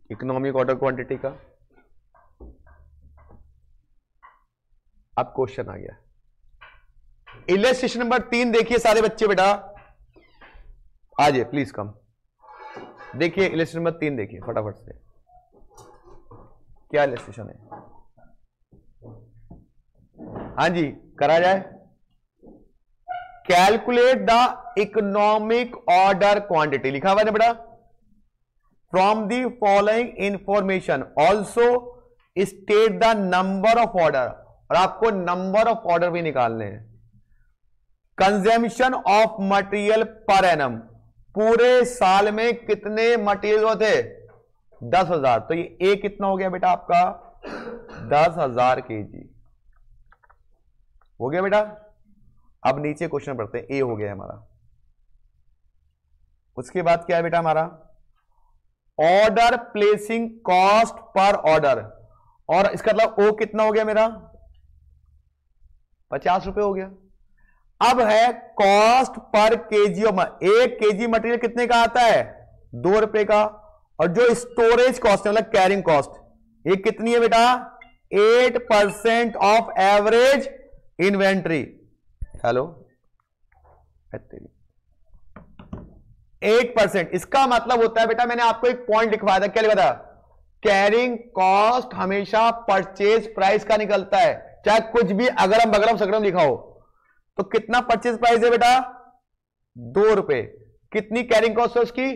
इकोनॉमिक ऑर्डर क्वांटिटी का। अब क्वेश्चन आ गया, इलस्ट्रेशन नंबर 3 देखिए सारे बच्चे बेटा, आ जाइए प्लीज कम। देखिए इलस्ट्रेशन नंबर 3 देखिए फटाफट से, क्या इलस्ट्रेशन है? हाँ जी करा जाए। Calculate the economic order quantity, लिखा हुआ है ना बेटा, from the following information also state the number of order, और आपको नंबर ऑफ ऑर्डर भी निकालने हैं। Consumption of material per annum, पूरे साल में कितने मटेरियल होते? 10,000। तो ये ए कितना हो गया बेटा आपका? 10,000 kg हो गया बेटा। अब नीचे क्वेश्चन पढ़ते हैं, ए हो गया हमारा। उसके बाद क्या है बेटा हमारा? Order placing cost per order, और इसका मतलब ओ कितना हो गया मेरा? 50 रुपए हो गया। अब है cost per KG, 1 kg material कितने का आता है? 2 रुपए का। और जो स्टोरेज कॉस्ट है मतलब कैरिंग कॉस्ट, ये कितनी है बेटा? 8% ऑफ एवरेज इन्वेंट्री। हेलो 8%, इसका मतलब होता है बेटा, मैंने आपको एक पॉइंट लिखवाया था, क्या लिखा था? कैरिंग कॉस्ट हमेशा परचेज प्राइस का निकलता है, चाहे कुछ भी अगरम बगरम सकरम लिखा हो। तो कितना परचेज प्राइस है बेटा? 2 रुपए। कितनी कैरिंग कॉस्ट है उसकी?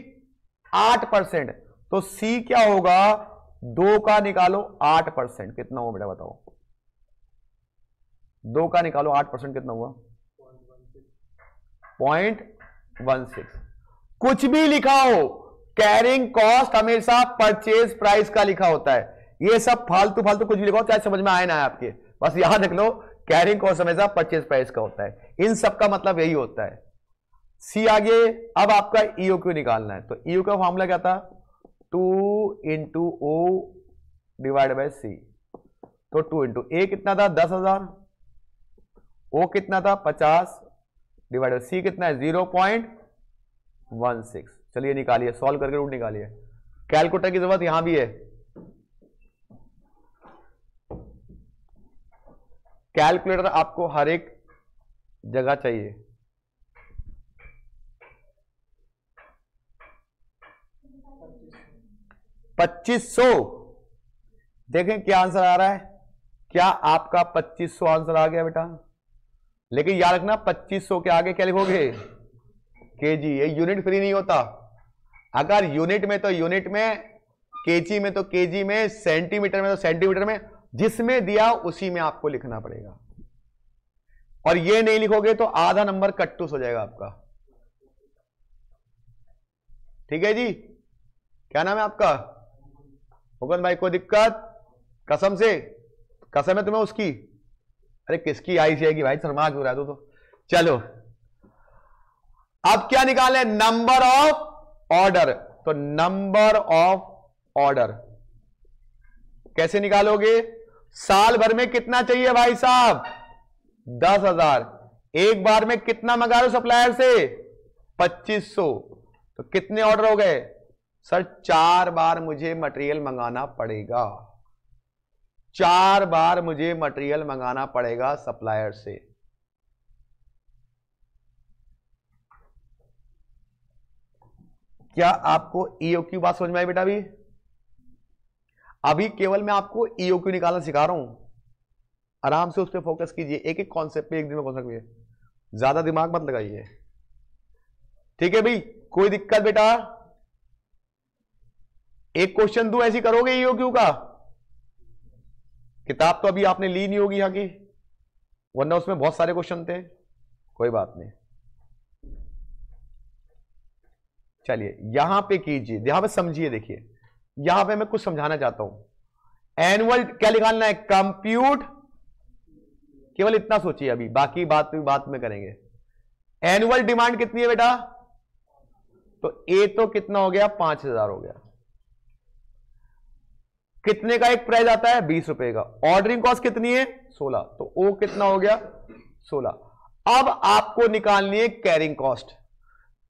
8%। तो सी क्या होगा? 2 का निकालो 8%, कितना हुआ बेटा बताओ? 2 का निकालो 8% कितना हुआ? 0.16। कुछ भी लिखा हो, कैरिंग कॉस्ट हमेशा परचेज प्राइस का लिखा होता है। ये सब फालतू फालतू कुछ भी लिखा हो, चाहे समझ में आए ना आए आपके, बस याद रख लो कैरिंग कॉस्ट हमेशा परचेज प्राइस का होता है। इन सब का मतलब यही होता है। सी आगे, अब आपका ईओक्यू निकालना है। तो ईओ का फॉर्मूला क्या था? 2 इंटू ओ डिवाइड बाय सी। तो 2 इंटू ए कितना था? 10,000। ओ कितना था? 50 डिवाइड बाय सी कितना है? 0.16। चलिए निकालिए, सॉल्व करके रूट निकालिए। कैलकुलेटर की जरूरत यहां भी है। कैलकुलेटर आपको हर एक जगह चाहिए। $2500। देखें क्या आंसर आ रहा है। क्या आपका 2500 आंसर आ गया बेटा? लेकिन याद रखना 2500 के आगे क्या लिखोगे? केजी। ये यूनिट फ्री नहीं होता। अगर यूनिट में तो यूनिट में, केजी में तो केजी में, सेंटीमीटर में तो सेंटीमीटर में, जिसमें दिया उसी में आपको लिखना पड़ेगा। और ये नहीं लिखोगे तो आधा नंबर कट्टूस हो जाएगा आपका। ठीक है जी? क्या नाम है आपका? मुकुंद भाई, कोई दिक्कत? कसम से? कसम है तुम्हें उसकी? अरे किसकी आई जाएगी भाई, शर्मा क्यों रहा है तू तो। चलो अब क्या निकाले? Number of order. तो नंबर ऑफ ऑर्डर कैसे निकालोगे? साल भर में कितना चाहिए भाई साहब? 10,000। एक बार में कितना मंगा रहे हो सप्लायर से? 2500। तो कितने ऑर्डर हो गए सर? 4 बार मुझे मटेरियल मंगाना पड़ेगा। 4 बार मुझे मटेरियल मंगाना पड़ेगा सप्लायर से। क्या आपको ईओक्यू बात समझ में आई बेटा? अभी केवल मैं आपको ईओक्यू निकालना सिखा रहा हूं। आराम से उस पर फोकस कीजिए। एक एक कॉन्सेप्ट पे एक दिन में कॉन्सेप्ट कीजिए, ज्यादा दिमाग मत लगाइए। ठीक है भाई? कोई दिक्कत बेटा? एक क्वेश्चन दूं, ऐसी करोगे ईओक्यू का? किताब तो अभी आपने ली नहीं होगी यहां की, वरना उसमें बहुत सारे क्वेश्चन थे। कोई बात नहीं, चलिए यहां पे कीजिए, यहां पे समझिए। देखिए यहां पे मैं कुछ समझाना चाहता हूं। एनुअल क्या निकालना है? कंप्यूट। केवल इतना सोचिए, अभी बाकी बात में करेंगे। एनुअल डिमांड कितनी है बेटा? तो ए तो कितना हो गया? 5,000 हो गया। कितने का एक प्राइस आता है? 20 रुपए का। ऑर्डरिंग कॉस्ट कितनी है? 16। तो ओ कितना हो गया? 16। अब आपको निकालनी है कैरिंग कॉस्ट।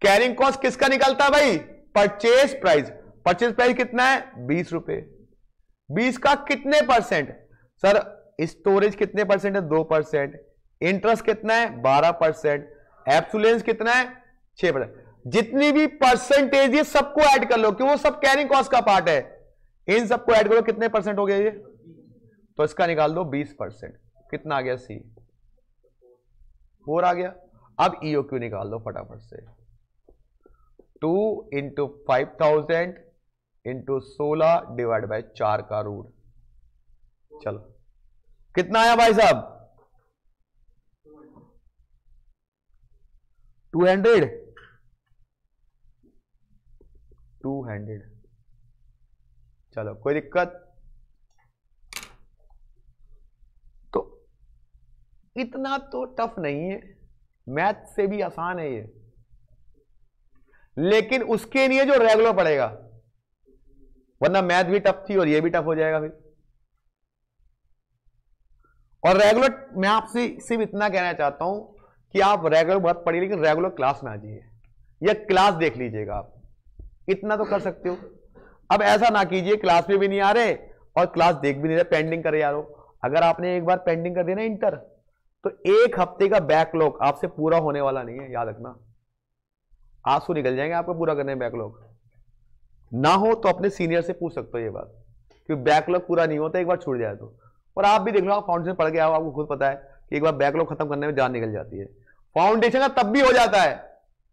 कैरिंग कॉस्ट किसका निकलता है भाई? Purchase price. परचेज प्राइस कितना है? 20 रुपए। 20 का कितने परसेंट? सर स्टोरेज कितने परसेंट है? 2%। इंटरेस्ट कितना है? 12%। एब्सोल्यूंस कितना है? 6%। जितनी भी परसेंटेज ये सबको ऐड कर लो, क्यों? वो सब कैरिंग कॉस्ट का पार्ट है। इन सबको ऐड करो, कितने परसेंट हो गया ये? तो इसका निकाल दो 20%। कितना आ गया? सी 4 आ गया। अब ईओक्यू निकाल दो फटाफट से। 2 इंटू 5000 इंटू 16 डिवाइड बाय 4 का रूट। चलो कितना आया भाई साहब? 200। चलो कोई दिक्कत? तो इतना तो टफ नहीं है, मैथ से भी आसान है ये, लेकिन उसके लिए जो रेगुलर पड़ेगा, वरना मैथ भी टफ थी और ये भी टफ हो जाएगा फिर। और रेगुलर मैं आपसे सिर्फ इतना कहना चाहता हूं कि आप रेगुलर बहुत पढ़िए, लेकिन रेगुलर क्लास में आ जाइए या क्लास देख लीजिएगा। आप इतना तो कर सकते हो। अब ऐसा ना कीजिए क्लास में भी नहीं आ रहे और क्लास देख भी नहीं रहे, पेंडिंग करे यारो। अगर आपने एक बार पेंडिंग कर दिया ना इंटर, तो 1 हफ्ते का बैकलॉग आपसे पूरा होने वाला नहीं है, याद रखना। आंसू निकल जाएंगे आपको पूरा करने में। बैकलॉग ना हो तो अपने सीनियर से पूछ सकते हो ये बात, क्योंकि बैकलॉग पूरा नहीं होता एक बार छूट जाए तो। और आप भी देख लो, आप फाउंडेशन पढ़ के आओ, आपको खुद पता है कि एक बार बैकलॉग खत्म करने में जान निकल जाती है। फाउंडेशन का तब भी हो जाता है,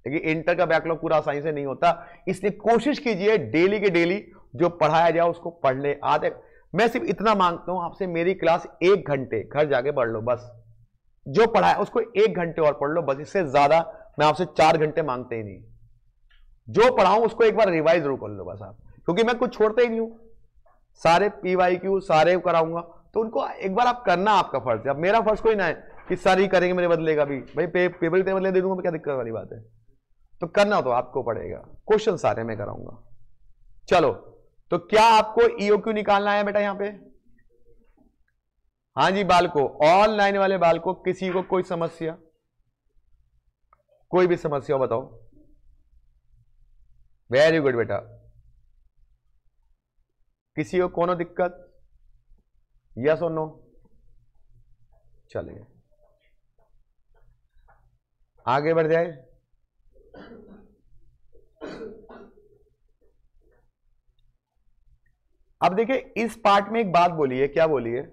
लेकिन इंटर का बैकलॉग पूरा आसानी से नहीं होता। इसलिए कोशिश कीजिए डेली के डेली जो पढ़ाया जाए उसको पढ़ ले। आधे मैं सिर्फ इतना मांगता हूं आपसे, मेरी क्लास 1 घंटे घर जाके पढ़ लो बस। जो पढ़ाया उसको 1 घंटे और पढ़ लो बस, इससे ज्यादा मैं आपसे 4 घंटे मांगते ही नहीं। जो पढ़ाऊं उसको एक बार रिवाइज जरूर कर लो बस आप, क्योंकि मैं कुछ छोड़ता ही नहीं हूं। सारे PYQ सारे कराऊंगा, तो उनको एक बार आप करना, आपका फर्ज है। अब मेरा फर्ज कोई ना है कि सर ही करेंगे मेरे बदले का भी, भाई पेपर तेरे बदले दे दूंगा, क्या दिक्कत वाली बात है। तो करना तो आपको पड़ेगा, क्वेश्चन सारे मैं कराऊंगा। चलो, तो क्या आपको ईओक्यू निकालना है बेटा यहां पे? हाँ जी बालको, ऑनलाइन वाले बालको, किसी को कोई समस्या, कोई भी समस्या हो बताओ। वेरी गुड बेटा, किसी को कोनो दिक्कत? यस और नो? चलिए आगे बढ़ जाए। अब देखिए इस पार्ट में एक बात बोली है, क्या बोली है?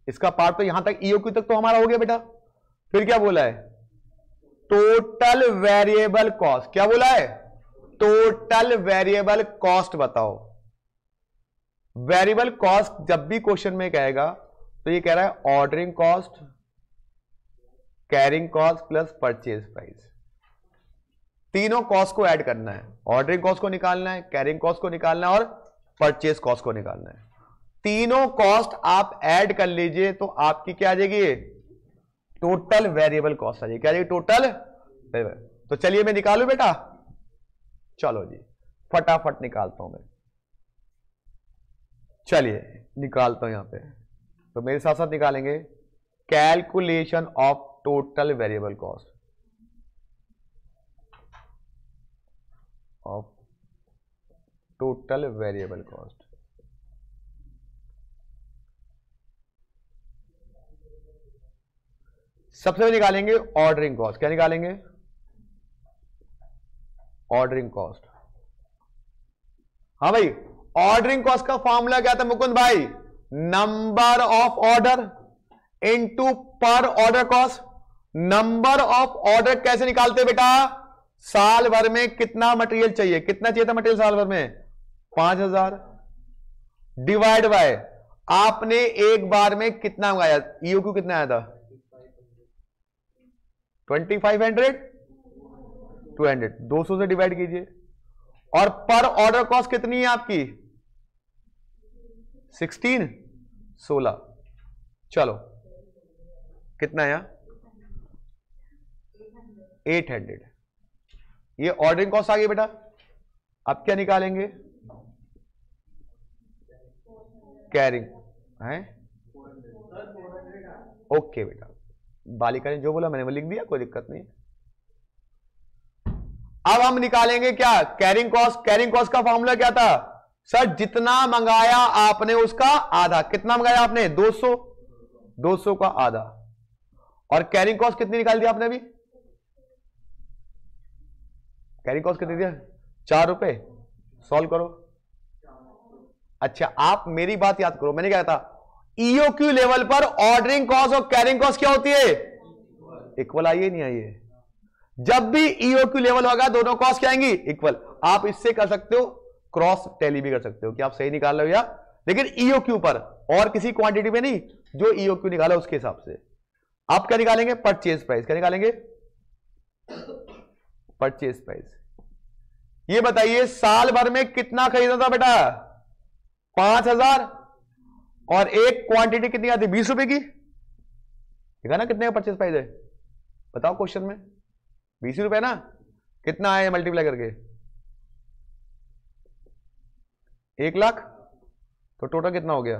इसका पार्ट तो यहां तक ईओक्यू तक तो हमारा हो गया बेटा। फिर क्या बोला है? Total variable cost. क्या बोला है? टोटल वेरिएबल कॉस्ट बताओ। वेरिएबल कॉस्ट जब भी क्वेश्चन में कहेगा तो ये कह रहा है ordering cost, carrying cost plus purchase price. तीनों कॉस्ट को ऐड करना है, ऑर्डरिंग कॉस्ट को निकालना है, कैरिंग कॉस्ट को निकालना है और परचेज कॉस्ट को निकालना है। तीनों कॉस्ट आप ऐड कर लीजिए तो आपकी क्या आ जाएगी? टोटल वेरिएबल कॉस्ट आ जाएगी। क्या आ जाएगी? टोटल। तो चलिए मैं निकालू बेटा, चलो जी फटाफट निकालता हूं मैं। चलिए निकालता हूं यहां पे, तो मेरे साथ साथ निकालेंगे। Calculation of total variable cost of total variable cost. सबसे पहले निकालेंगे ऑर्डरिंग कॉस्ट। क्या निकालेंगे? Ordering cost. हाँ भाई, ऑर्डरिंग कॉस्ट का फॉर्मूला क्या था मुकुंद भाई? नंबर ऑफ ऑर्डर इनटू पर order cost. Number of order कैसे निकालते बेटा? साल भर में कितना मटेरियल चाहिए, कितना चाहिए था मटेरियल साल भर में? 5000 डिवाइड बाय आपने एक बार में कितना मंगाया? ईओक्यू कितना आया था? 2500 200, 200 से डिवाइड कीजिए। और पर ऑर्डर कॉस्ट कितनी है आपकी? 16। चलो कितना आया? 800। ये ऑर्डरिंग कॉस्ट आ गई बेटा। अब क्या निकालेंगे? कैरिंग है। ओके बेटा, बालिका ने जो बोला मैंने वो लिख दिया, कोई दिक्कत नहीं। अब हम निकालेंगे क्या? Carrying cost. कैरिंग कॉस्ट का फॉर्मूला क्या था सर? जितना मंगाया आपने उसका आधा। कितना मंगाया आपने? 200। 200 का आधा। और कैरिंग कॉस्ट कितनी निकाल दी आपने अभी? कैरिंग कॉस्ट कितनी दिया? 4 रुपए। सॉल्व करो। अच्छा आप मेरी बात याद करो, मैंने क्या कहा था? ईओक्यू लेवल पर ऑर्डरिंग कॉस्ट और कैरिंग कॉस्ट क्या होती है? इक्वल। आइए नहीं आइए? जब भी ईओक्यू लेवल होगा दोनों कॉस्ट क्या आएंगी? इक्वल। आप इससे कर सकते हो, क्रॉस टैली भी कर सकते हो कि आप सही निकाल रहे हो या, लेकिन ईओक्यू पर और किसी क्वांटिटी में नहीं, जो ईओक्यू निकाला उसके हिसाब से। आप क्या निकालेंगे? Purchase price. क्या निकालेंगे? Purchase price. ये बताइए साल भर में कितना खरीदा था बेटा? 5000। और एक क्वांटिटी कितनी आती? 20 रुपए की। देखा ना कितने का परचेज प्राइस है? बताओ क्वेश्चन में 20 रुपए ना। कितना आया मल्टीप्लाई करके? 1 लाख। तो टोटल कितना हो गया?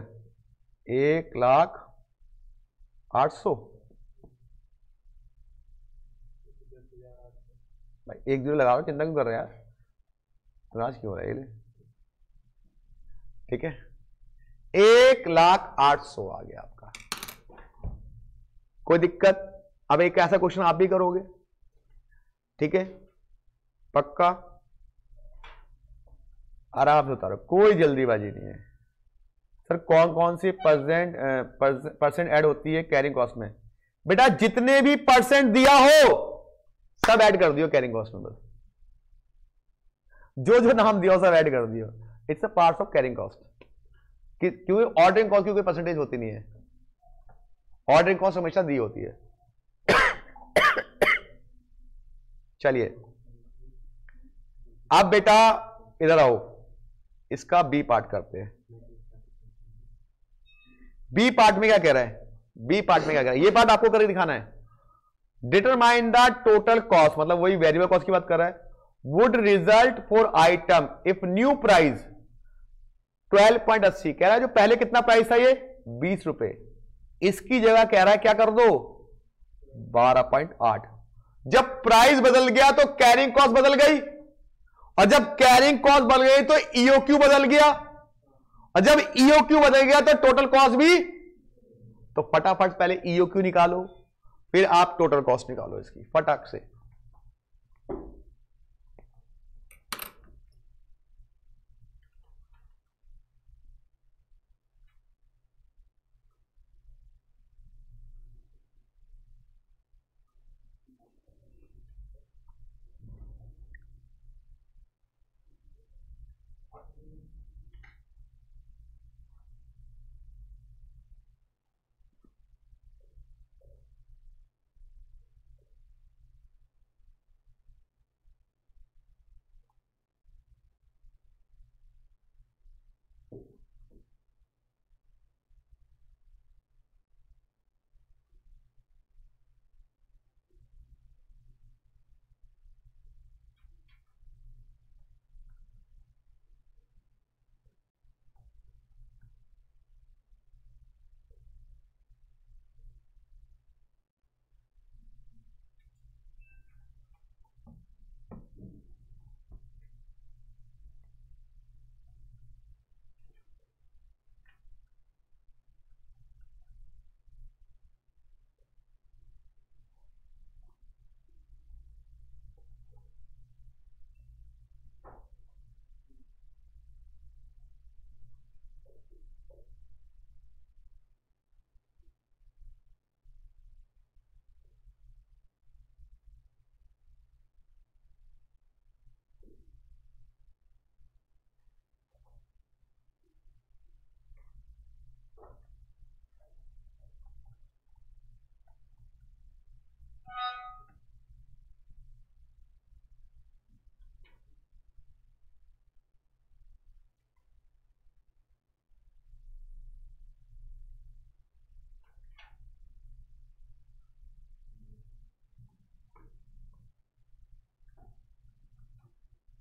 1,08,000। भाई 1 जीरो लगाओ, चिंता क्यों कर रहे यार? नाराज क्यों हो रहा है? ठीक है, 1,08,000 आ गया आपका। कोई दिक्कत? अब एक ऐसा क्वेश्चन आप भी करोगे, ठीक है? पक्का आराम से उतारो, कोई जल्दीबाजी नहीं है। सर कौन कौन सी परसेंट ऐड होती है कैरिंग कॉस्ट में? बेटा जितने भी परसेंट दिया हो सब ऐड कर दियो कैरिंग कॉस्ट में। बस जो जो नाम दिया हो सब ऐड कर दियो। It's a part of carrying cost. क्योंकि ऑर्डरिंग कॉस्ट की कोई परसेंटेज होती नहीं है, ऑर्डरिंग कॉस्ट हमेशा दी होती है। चलिए अब बेटा इधर आओ, इसका बी पार्ट करते हैं। बी पार्ट में क्या कह रहा है, बी पार्ट में क्या कह रहा है, ये पार्ट आपको करके दिखाना है। डिटरमाइन द टोटल कॉस्ट, मतलब वही वेरिएबल कॉस्ट की बात कर रहा है। Would result for item if new price 12.80, कह रहा है जो पहले कितना प्राइस था ये 20 रुपए, इसकी जगह कह रहा है क्या कर दो 12.8। जब प्राइस बदल गया तो कैरिंग कॉस्ट बदल गई, और जब कैरिंग कॉस्ट बदल गई तो ईओक्यू बदल गया, और जब ईओक्यू बदल गया तो टोटल कॉस्ट भी। तो फटाफट पहले ईओक्यू निकालो, फिर आप टोटल कॉस्ट निकालो इसकी फटाक से।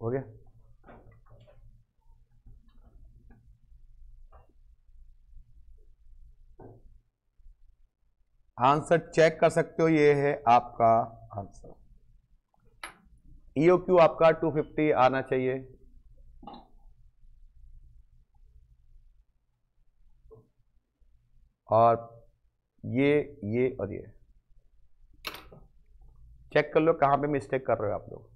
हो गया। आंसर चेक कर सकते हो, ये है आपका आंसर। ईओक्यू आपका 250 आना चाहिए। और ये और ये चेक कर लो कहां पे मिस्टेक कर रहे हो आप लोग।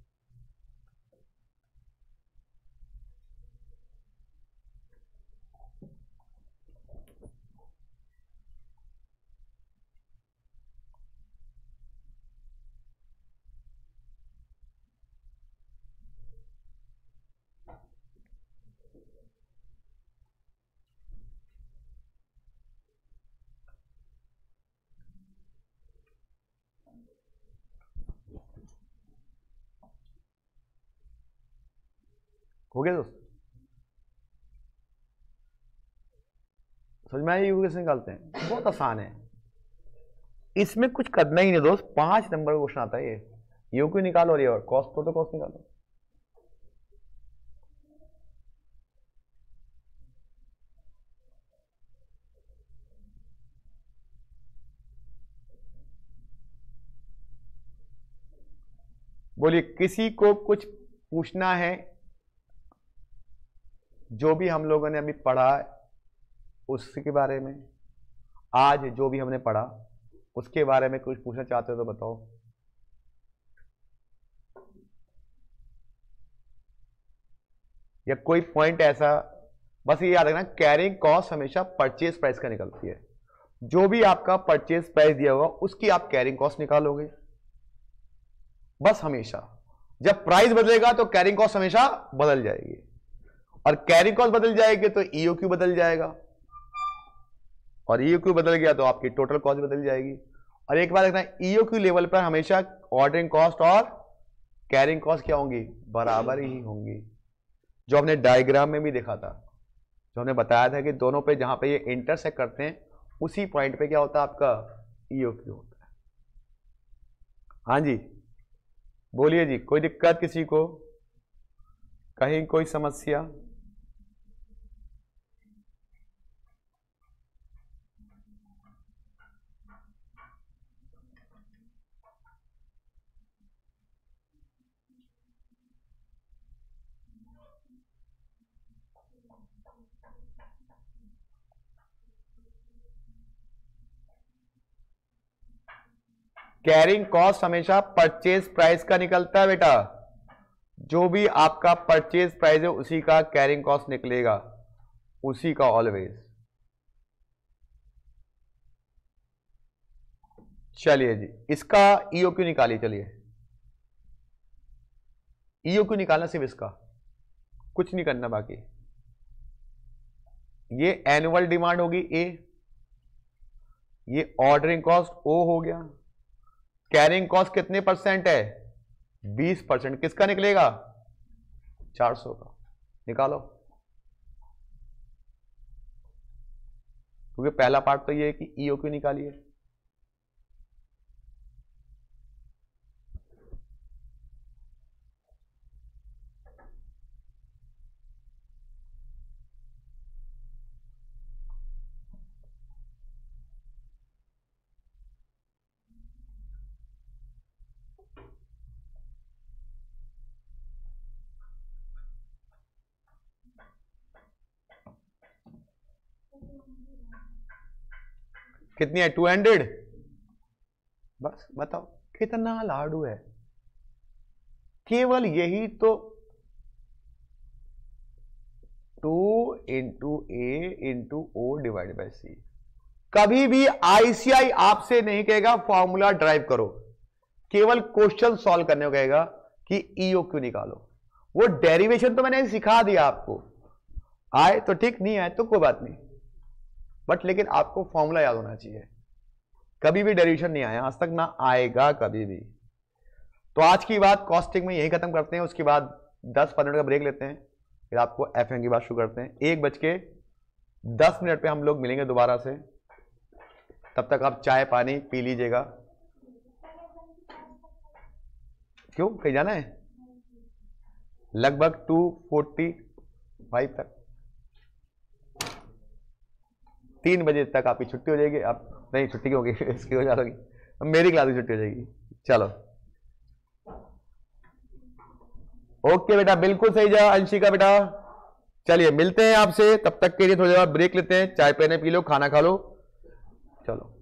हो गया दोस्त, समझ में आया? यू कैसे निकालते हैं, बहुत आसान है, इसमें कुछ करना ही नहीं दोस्त। 5 नंबर का क्वेश्चन आता है ये। यू क्यों निकालो और ये और कॉस्ट तो कॉस्ट निकालो। बोलिए, किसी को कुछ पूछना है? जो भी हम लोगों ने अभी पढ़ा उसके बारे में, आज जो भी हमने पढ़ा उसके बारे में कुछ पूछना चाहते हो तो बताओ। या कोई पॉइंट ऐसा, बस ये याद रखना कैरिंग कॉस्ट हमेशा परचेज प्राइस का निकलती है। जो भी आपका परचेज प्राइस दिया होगा उसकी आप कैरिंग कॉस्ट निकालोगे, बस हमेशा। जब प्राइस बदलेगा तो कैरिंग कॉस्ट हमेशा बदल जाएगी, और कैरिंग कॉस्ट बदल जाएगी तो ईओक्यू बदल जाएगा, और ईओक्यू बदल गया तो आपकी टोटल कॉस्ट बदल जाएगी। और एक बात देखना, ईओक्यू लेवल पर हमेशा ऑर्डरिंग कॉस्ट और कैरिंग कॉस्ट क्या होंगी, बराबर ही होंगी। जो हमने डायग्राम में भी देखा था, जो हमने बताया था कि दोनों पे जहां पे ये इंटरसेक्ट करते हैं उसी पॉइंट पे क्या होता है आपका ईओक्यू होता है। हाँ जी बोलिए जी, कोई दिक्कत किसी को, कहीं कोई समस्या? कैरिंग कॉस्ट हमेशा परचेज प्राइस का निकलता है बेटा, जो भी आपका परचेज प्राइस है उसी का कैरिंग कॉस्ट निकलेगा, उसी का ऑलवेज। चलिए जी इसका ईओक्यू निकालिए, चलिए ईओक्यू निकालना सिर्फ इसका, कुछ नहीं करना बाकी। ये एनुअल डिमांड होगी ए, ये ऑर्डरिंग कॉस्ट ओ हो गया, कैरिंग कॉस्ट कितने परसेंट है 20%, किसका निकलेगा 400 का, निकालो। क्योंकि पहला पार्ट तो ये है कि ईओक्यू निकालिए। कितनी है 200, बस बताओ कितना लाडू है, केवल यही तो 2 into A into O divide by C. कभी भी आईसीआई आपसे नहीं कहेगा फॉर्मूला ड्राइव करो, केवल क्वेश्चन सॉल्व करने को कहेगा कि ईओक्यू निकालो। वो डेरिवेशन तो मैंने सिखा दिया आपको, आए तो ठीक, नहीं आए तो कोई बात नहीं, बट लेकिन आपको फॉर्मूला याद होना चाहिए। कभी भी डेरिवेशन नहीं आया आज तक, ना आएगा कभी भी। तो आज की बात कॉस्टिंग में यही खत्म करते हैं, उसके बाद 10-15 मिनट का ब्रेक लेते हैं, फिर आपको एफएम की बात शुरू करते हैं। 1:10 पे हम लोग मिलेंगे दोबारा से, तब तक आप चाय पानी पी लीजिएगा। क्यों, कहीं जाना है? लगभग 2:45 तक, 3 बजे तक आपकी छुट्टी हो जाएगी। आप नहीं छुट्टी क्यों होगी, इसकी हो जाएगी, मेरी क्लास की छुट्टी हो जाएगी। चलो ओके बेटा, बिल्कुल सही जा अंशिका बेटा। चलिए मिलते हैं आपसे, तब तक के लिए थोड़ी देर ब्रेक लेते हैं, चाय पीने पी लो, खाना खा लो, चलो।